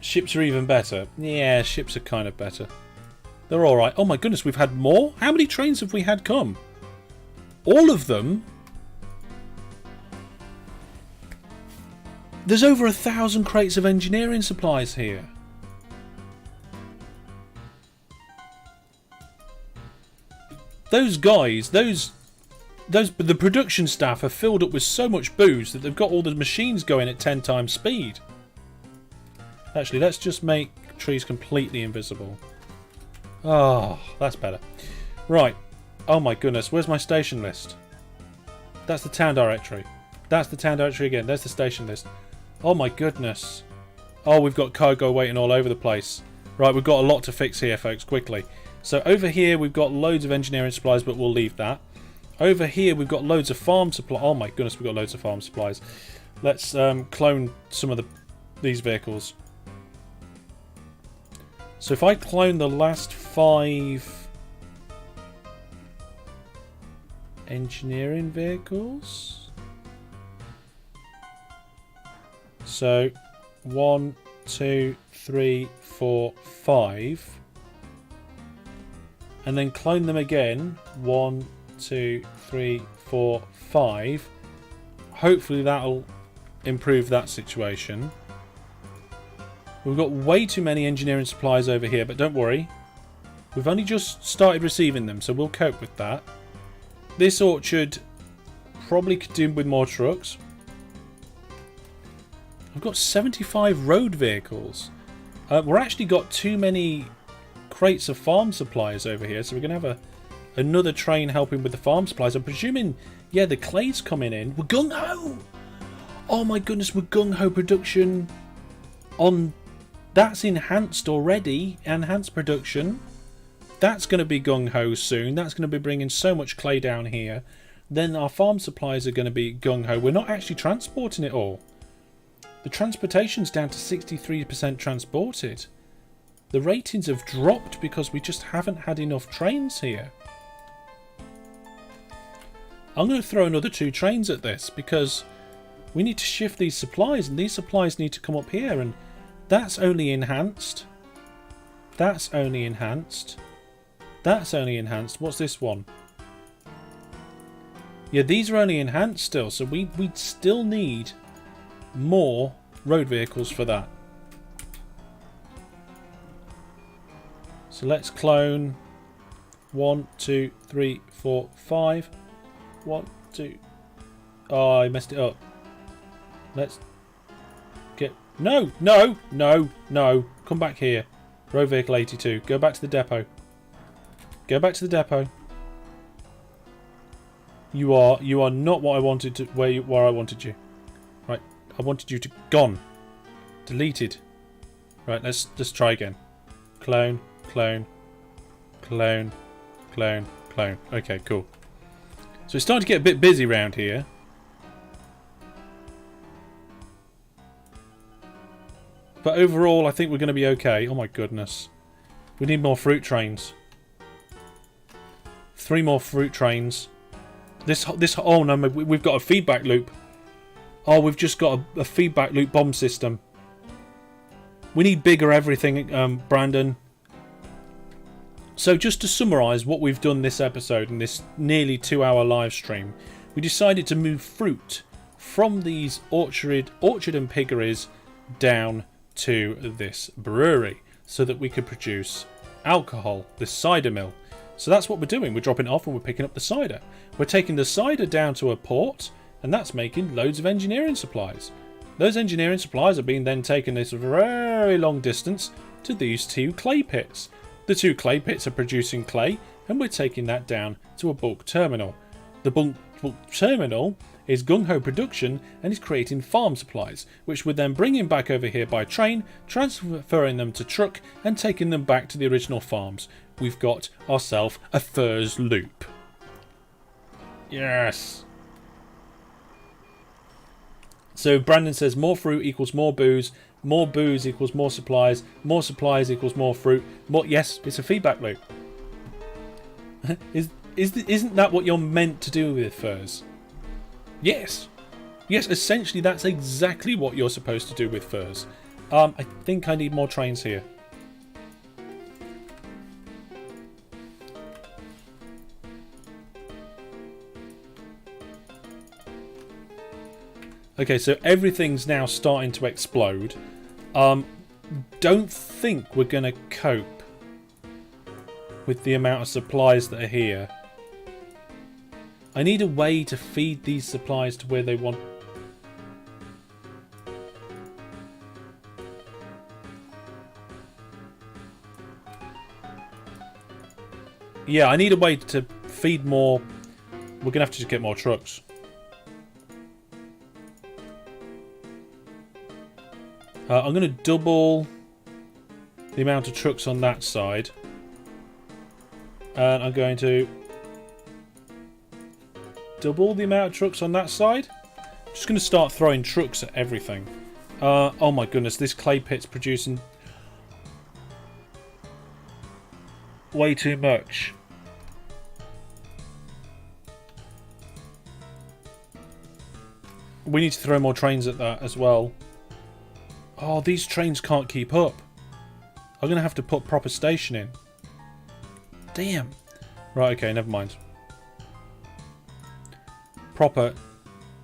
Ships are even better. Yeah, ships are kind of better. They're alright. Oh my goodness, we've had more? How many trains have we had come? All of them? There's over 1,000 crates of engineering supplies here. Those guys, the production staff are filled up with so much booze that they've got all the machines going at 10 times speed. Actually, let's just make trees completely invisible. Oh, that's better. Right. Oh my goodness, where's my station list? That's the town directory. That's the town directory again. There's the station list. Oh my goodness. Oh, we've got cargo waiting all over the place. Right, we've got a lot to fix here, folks, quickly. So over here, we've got loads of engineering supplies, but we'll leave that. Over here, we've got loads of farm supplies. Oh my goodness, we've got loads of farm supplies. Let's clone some of these vehicles. So if I clone the last 5 engineering vehicles. So 1, 2, 3, 4, 5. And then clone them again. 1, 2, 3, 4, 5. Hopefully that'll improve that situation. We've got way too many engineering supplies over here, but don't worry. We've only just started receiving them, so we'll cope with that. This orchard probably could do with more trucks. I've got 75 road vehicles. We're actually got too many crates of farm supplies over here, so we're going to have another train helping with the farm supplies. I'm presuming, yeah, the clay's coming in. We're gung-ho! Oh my goodness, we're gung-ho production on... That's enhanced already. Enhanced production. That's going to be gung-ho soon. That's going to be bringing so much clay down here. Then our farm supplies are going to be gung-ho. We're not actually transporting it all. The transportation's down to 63% transported. The ratings have dropped because we just haven't had enough trains here. I'm going to throw another 2 trains at this because we need to shift these supplies, and these supplies need to come up here, and that's only enhanced. That's only enhanced. That's only enhanced. What's this one? Yeah, these are only enhanced still, so we still need more road vehicles for that. So let's clone 1, 2, 3, 4, 5. 1, 2. Oh, I messed it up. Let's get... No, no, no, no. Come back here. Road vehicle 82. Go back to the depot. Go back to the depot. You are not what I wanted to... Where I wanted you. Right. I wanted you to... Gone. Deleted. Right, let's try again. Clone, clone, clone, clone, clone. Okay, cool. So it's starting to get a bit busy around here. But overall, I think we're going to be okay. Oh my goodness. We need more fruit trains. 3 more fruit trains. Oh no, we've got a feedback loop. Oh, we've just got a feedback loop bomb system. We need bigger everything, Brandon. So just to summarise what we've done this episode in this nearly 2-hour live stream, we decided to move fruit from these orchard and piggeries down to this brewery so that we could produce alcohol, this cider mill. So that's what we're doing. We're dropping it off and we're picking up the cider. We're taking the cider down to a port, and that's making loads of engineering supplies. Those engineering supplies are being then taken this very long distance to these 2 clay pits. The 2 clay pits are producing clay, and we're taking that down to a bulk terminal. The bulk terminal is gung-ho production and is creating farm supplies, which we're then bringing back over here by train, transferring them to truck, and taking them back to the original farms. We've got ourselves a Furs loop. Yes! So Brandon says more fruit equals more booze equals more supplies equals more fruit. Yes, it's a feedback loop. Isn't that what you're meant to do with Furs? Yes. Yes, essentially that's exactly what you're supposed to do with Furs. I think I need more trains here. Okay, so everything's now starting to explode. Don't think we're going to cope with the amount of supplies that are here. I need a way to feed these supplies to where they want. Yeah, I need a way to feed more. We're going to have to just get more trucks. I'm going to double the amount of trucks on that side. And I'm going to double the amount of trucks on that side. I'm just going to start throwing trucks at everything. Oh my goodness, this clay pit's producing way too much. We need to throw more trains at that as well. Oh, these trains can't keep up. I'm going to have to put proper station in. Damn. Right, okay, never mind. Proper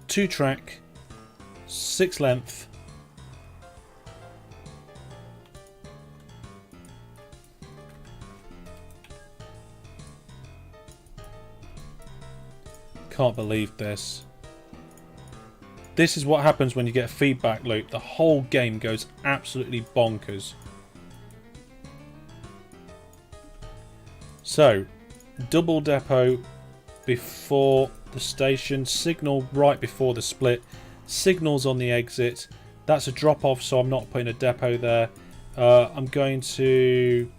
2-track, 6 length. Can't believe this. This is what happens when you get a feedback loop. The whole game goes absolutely bonkers. So, double depot before the station, signal right before the split, signals on the exit. That's a drop off, so I'm not putting a depot there. I'm going to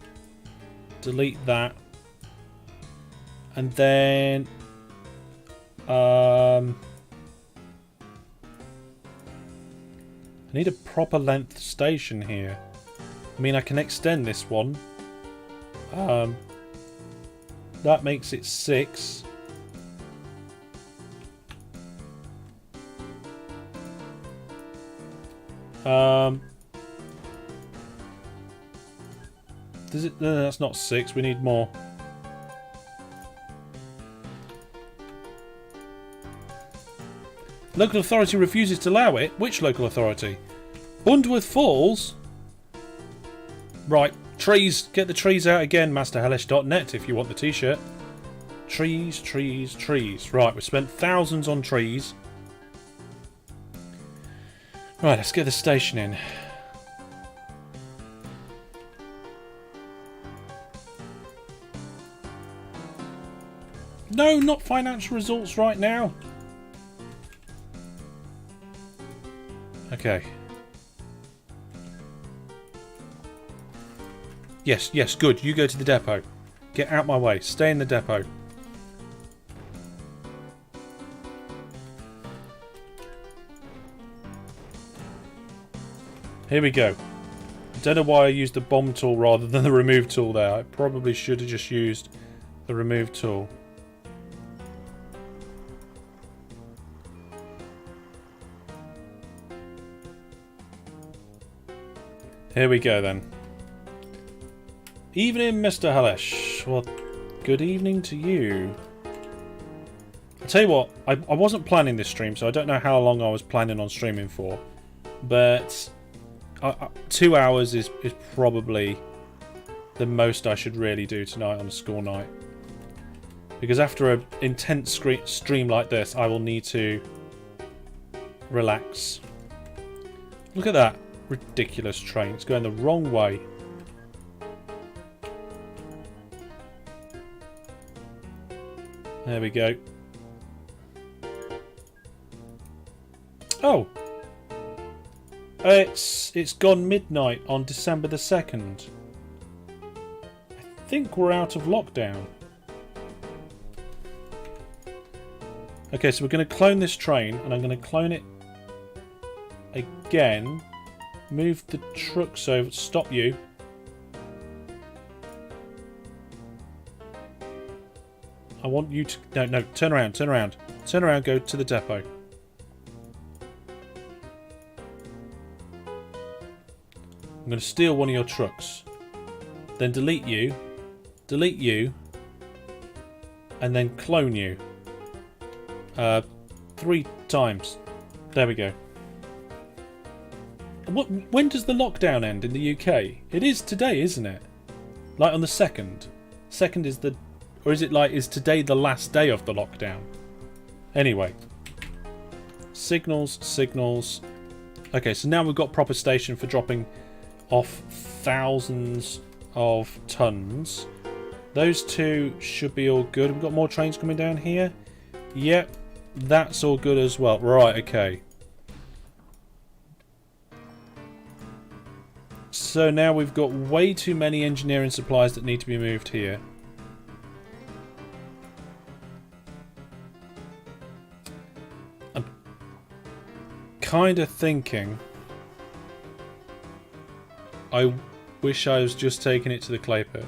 delete that, and then I need a proper length station here. I mean, I can extend this one. That makes it 6. Does it? No, that's not 6. We need more. Local authority refuses to allow it. Which local authority? Bundworth Falls? Right. Trees. Get the trees out again. MasterHellish.net if you want the t-shirt. Trees, trees, trees. Right, we've spent thousands on trees. Right, let's get the station in. No, not financial results right now. Okay. Yes, yes, good. You go to the depot. Get out my way. Stay in the depot. Here we go. Don't know why I used the bomb tool rather than the remove tool there. I probably should have just used the remove tool. Here we go then. Evening, Mr. Hellish. Well, good evening to you. I'll tell you what, I wasn't planning this stream, so I don't know how long I was planning on streaming for. But 2 hours is probably the most I should really do tonight on a school night. Because after an intense stream like this, I will need to relax. Look at that ridiculous train. It's going the wrong way. There we go. Oh! It's gone midnight on December the 2nd. I think we're out of lockdown. Okay, so we're going to clone this train, and I'm going to clone it again. Move the trucks over. Stop you. I want you to... No, no, turn around, turn around. Turn around, go to the depot. I'm going to steal one of your trucks. Then delete you, and then clone you. 3 times. There we go. When does the lockdown end in the UK? It is today, isn't it? Like on the 2nd. 2nd is the... Or is it like, is today the last day of the lockdown? Anyway. Signals, signals. Okay, so now we've got proper station for dropping off thousands of tons. Those 2 should be all good. We've got more trains coming down here. Yep, that's all good as well. Right, okay. So now we've got way too many engineering supplies that need to be moved here. I'm kind of thinking I wish I was just taking it to the clay pit.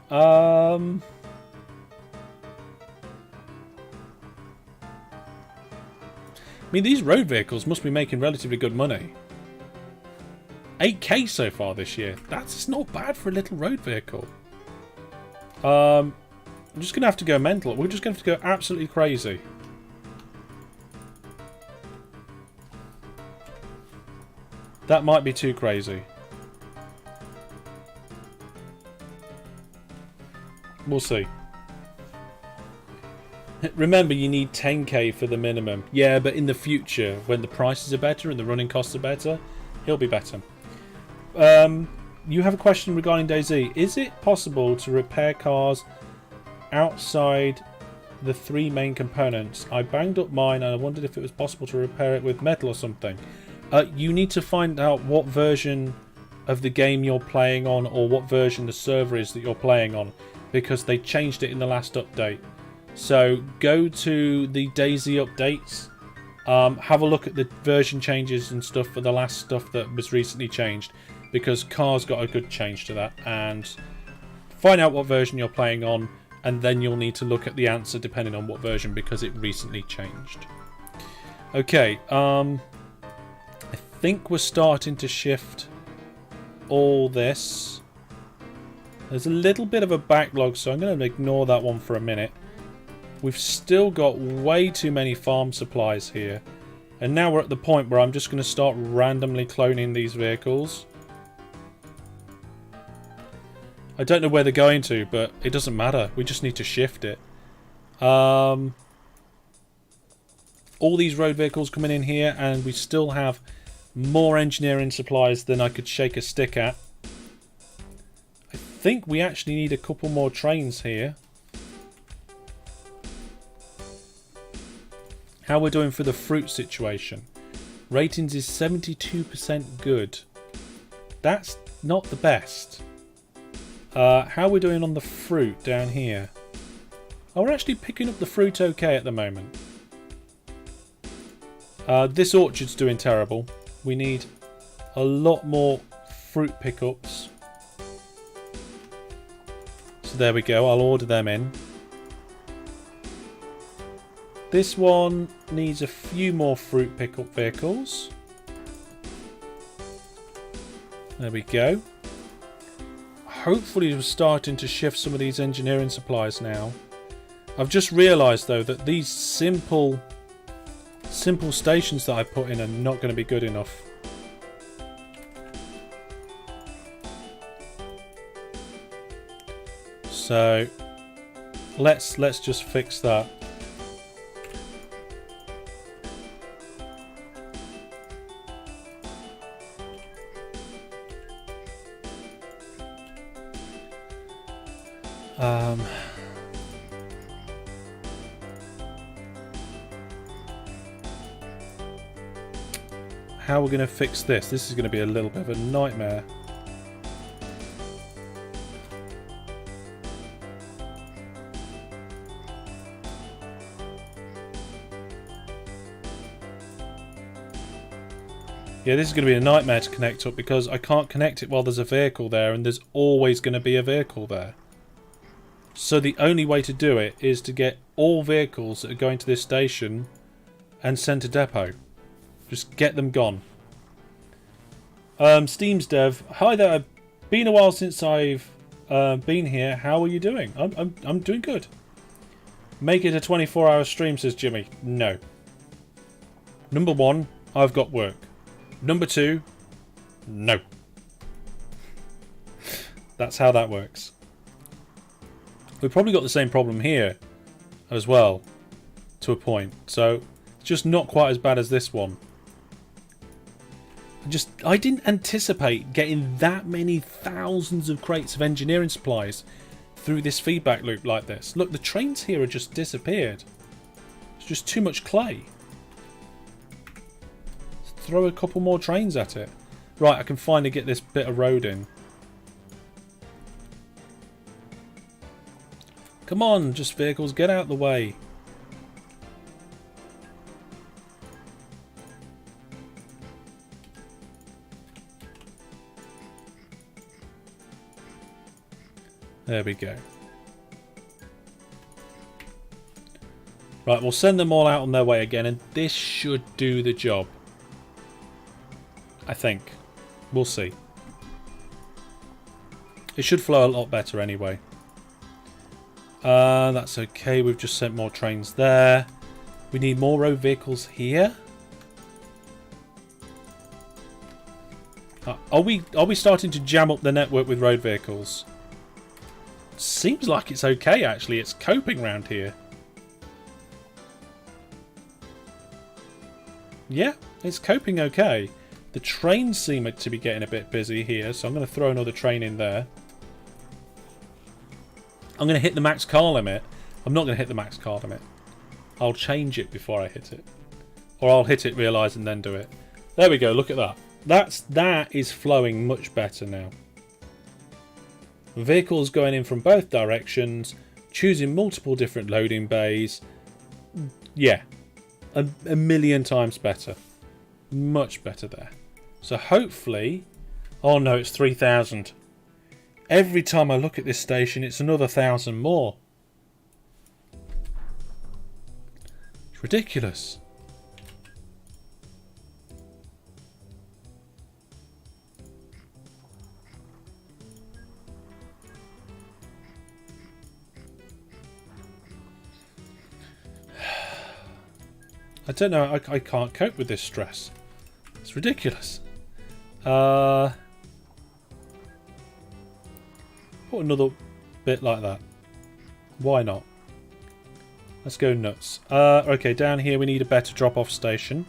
I mean, these road vehicles must be making relatively good money. 8k so far this year. That's not bad for a little road vehicle. I'm just going to have to go mental. We're just going to have to go absolutely crazy. That might be too crazy. We'll see. Remember, you need 10k for the minimum. Yeah, but in the future, when the prices are better and the running costs are better, he'll be better. You have a question regarding DayZ. Is it possible to repair cars outside the 3 main components? I banged up mine and I wondered if it was possible to repair it with metal or something. You need to find out what version of the game you're playing on, or what version the server is that you're playing on, because they changed it in the last update. So go to the DayZ updates, have a look at the version changes and stuff for the last stuff that was recently changed, because cars got a good change to that, and find out what version you're playing on, and then you'll need to look at the answer depending on what version, because it recently changed. Okay, I think we're starting to shift all this. There's a little bit of a backlog, so I'm going to ignore that one for a minute. We've still got way too many farm supplies here. And now we're at the point where I'm just going to start randomly cloning these vehicles. I don't know where they're going to, but it doesn't matter. We just need to shift it. All these road vehicles coming in here, and we still have more engineering supplies than I could shake a stick at. I think we actually need a couple more trains here. How we're doing for the fruit situation. Ratings is 72% good. That's not the best. How we're doing on the fruit down here. Oh, we're actually picking up the fruit okay at the moment. This orchard's doing terrible. We need a lot more fruit pickups. So there we go. I'll order them in. This one needs a few more fruit pickup vehicles. There we go. Hopefully we're starting to shift some of these engineering supplies now. I've just realised though that these simple stations that I put in are not going to be good enough. So let's just fix that. How we're going to fix this? This is going to be a little bit of a nightmare. Yeah, this is going to be a nightmare to connect up, because I can't connect it while there's a vehicle there, and there's always going to be a vehicle there. So the only way to do it is to get all vehicles that are going to this station and send to depot. Just get them gone. Steam's Dev. Hi there. Been a while since I've been here. How are you doing? I'm doing good. Make it a 24-hour stream, says Jimmy. No. Number 1, I've got work. Number 2, no. That's how that works. We've probably got the same problem here as well, to a point. So it's just not quite as bad as this one. I didn't anticipate getting that many thousands of crates of engineering supplies through this feedback loop like this. Look, the trains here are just disappeared. It's just too much clay. Let's throw a couple more trains at it. Right, I can finally get this bit of road in. Come on, just vehicles, get out the way. There we go. Right, we'll send them all out on their way again, and this should do the job. I think. We'll see. It should flow a lot better anyway. That's okay. We've just sent more trains there. We need more road vehicles here. Are we starting to jam up the network with road vehicles? Seems like it's okay, actually. It's coping round here. Yeah, it's coping okay. The trains seem to be getting a bit busy here, so I'm going to throw another train in there. I'm going to hit the max car limit. I'm not going to hit the max car limit. I'll change it before I hit it. Or I'll hit it, realise, and then do it. There we go, look at that. That is flowing much better now. Vehicles going in from both directions, choosing multiple different loading bays. Yeah, a million times better. Much better there. So hopefully... Oh no, it's 3,000. Every time I look at this station, it's another 1,000 more. It's ridiculous. I don't know, I can't cope with this stress. It's ridiculous. Put another bit like that. Why not? Let's go nuts. Okay, down here we need a better drop-off station.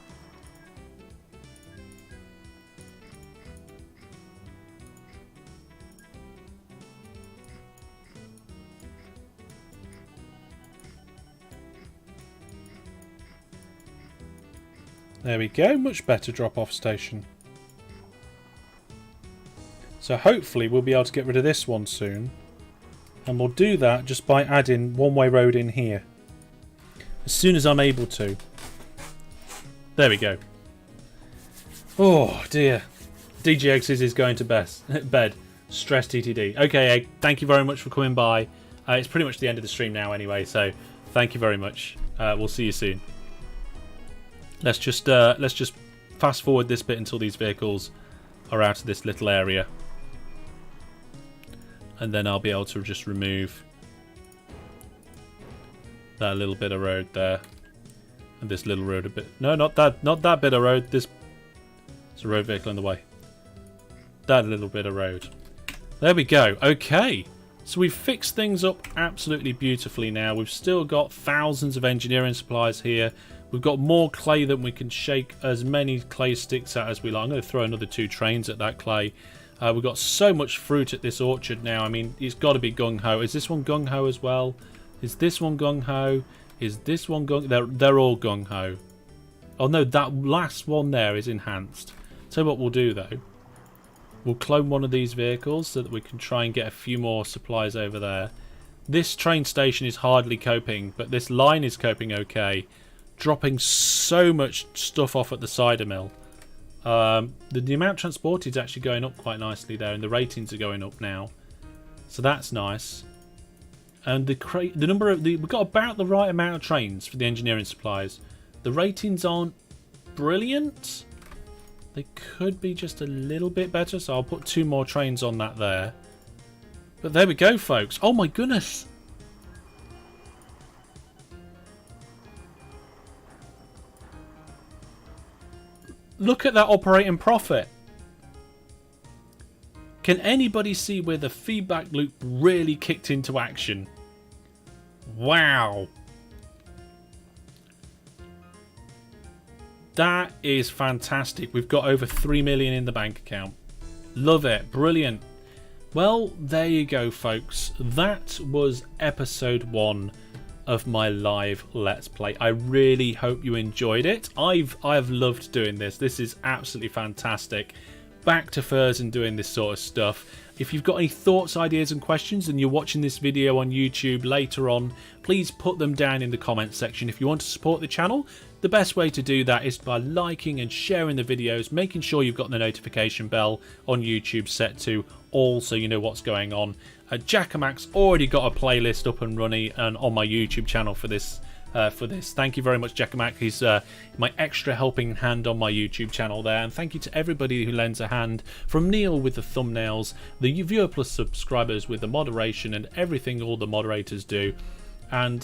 There we go, much better drop-off station. So hopefully we'll be able to get rid of this one soon. And we'll do that just by adding one-way road in here. As soon as I'm able to. There we go. Oh dear. DGXs is going to bed. Stress TTD. Okay, thank you very much for coming by. It's pretty much the end of the stream now anyway, so thank you very much. We'll see you soon. Let's just fast forward this bit until these vehicles are out of this little area. And then I'll be able to just remove that little bit of road there. And this little road a bit. No, not that bit of road. There's a road vehicle in the way. That little bit of road. There we go. Okay. So we've fixed things up absolutely beautifully now. We've still got thousands of engineering supplies here. We've got more clay than we can shake as many clay sticks at as we like. I'm going to throw another 2 trains at that clay. We've got so much fruit at this orchard now. I mean, it's got to be gung-ho. Is this one gung-ho as well? Is this one gung-ho? Is this one gung-ho? They're all gung-ho. Oh no, that last one there is enhanced. So what we'll do though, we'll clone one of these vehicles so that we can try and get a few more supplies over there. This train station is hardly coping, but this line is coping okay. Dropping so much stuff off at the cider mill. The amount transported is actually going up quite nicely there, and the ratings are going up now, so that's nice. And the number of we've got about the right amount of trains for the engineering supplies. The ratings aren't brilliant. They could be just a little bit better, so I'll put 2 more trains on that there. But there we go, folks. Oh my goodness. Look at that operating profit. Can anybody see where the feedback loop really kicked into action? Wow. That is fantastic. We've got over 3 million in the bank account. Love it. Brilliant. Well, there you go, folks. That was episode 1 of my live Let's Play. I really hope you enjoyed it. I've loved doing this. This is absolutely fantastic. Back to furs and doing this sort of stuff. If you've got any thoughts, ideas and questions and you're watching this video on YouTube later on, please put them down in the comments section. If you want to support the channel, the best way to do that is by liking and sharing the videos, making sure you've got the notification bell on YouTube set to all so you know what's going on. Jackamac's already got a playlist up and running and on my YouTube channel for this. Thank you very much, Jackamac. He's my extra helping hand on my YouTube channel there, and thank you to everybody who lends a hand, from Neil with the thumbnails, the Viewer Plus subscribers with the moderation and everything all the moderators do. And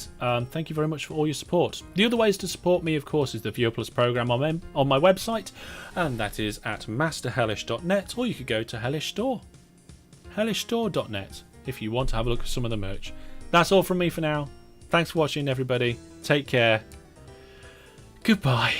thank you very much for all your support. The other ways to support me, of course, is the Viewer Plus program on my website, and that is at masterhellish.net, or you could go to Hellish Store, hellishstore.net, if you want to have a look at some of the merch. That's all from me for now. Thanks for watching, everybody. Take care. Goodbye.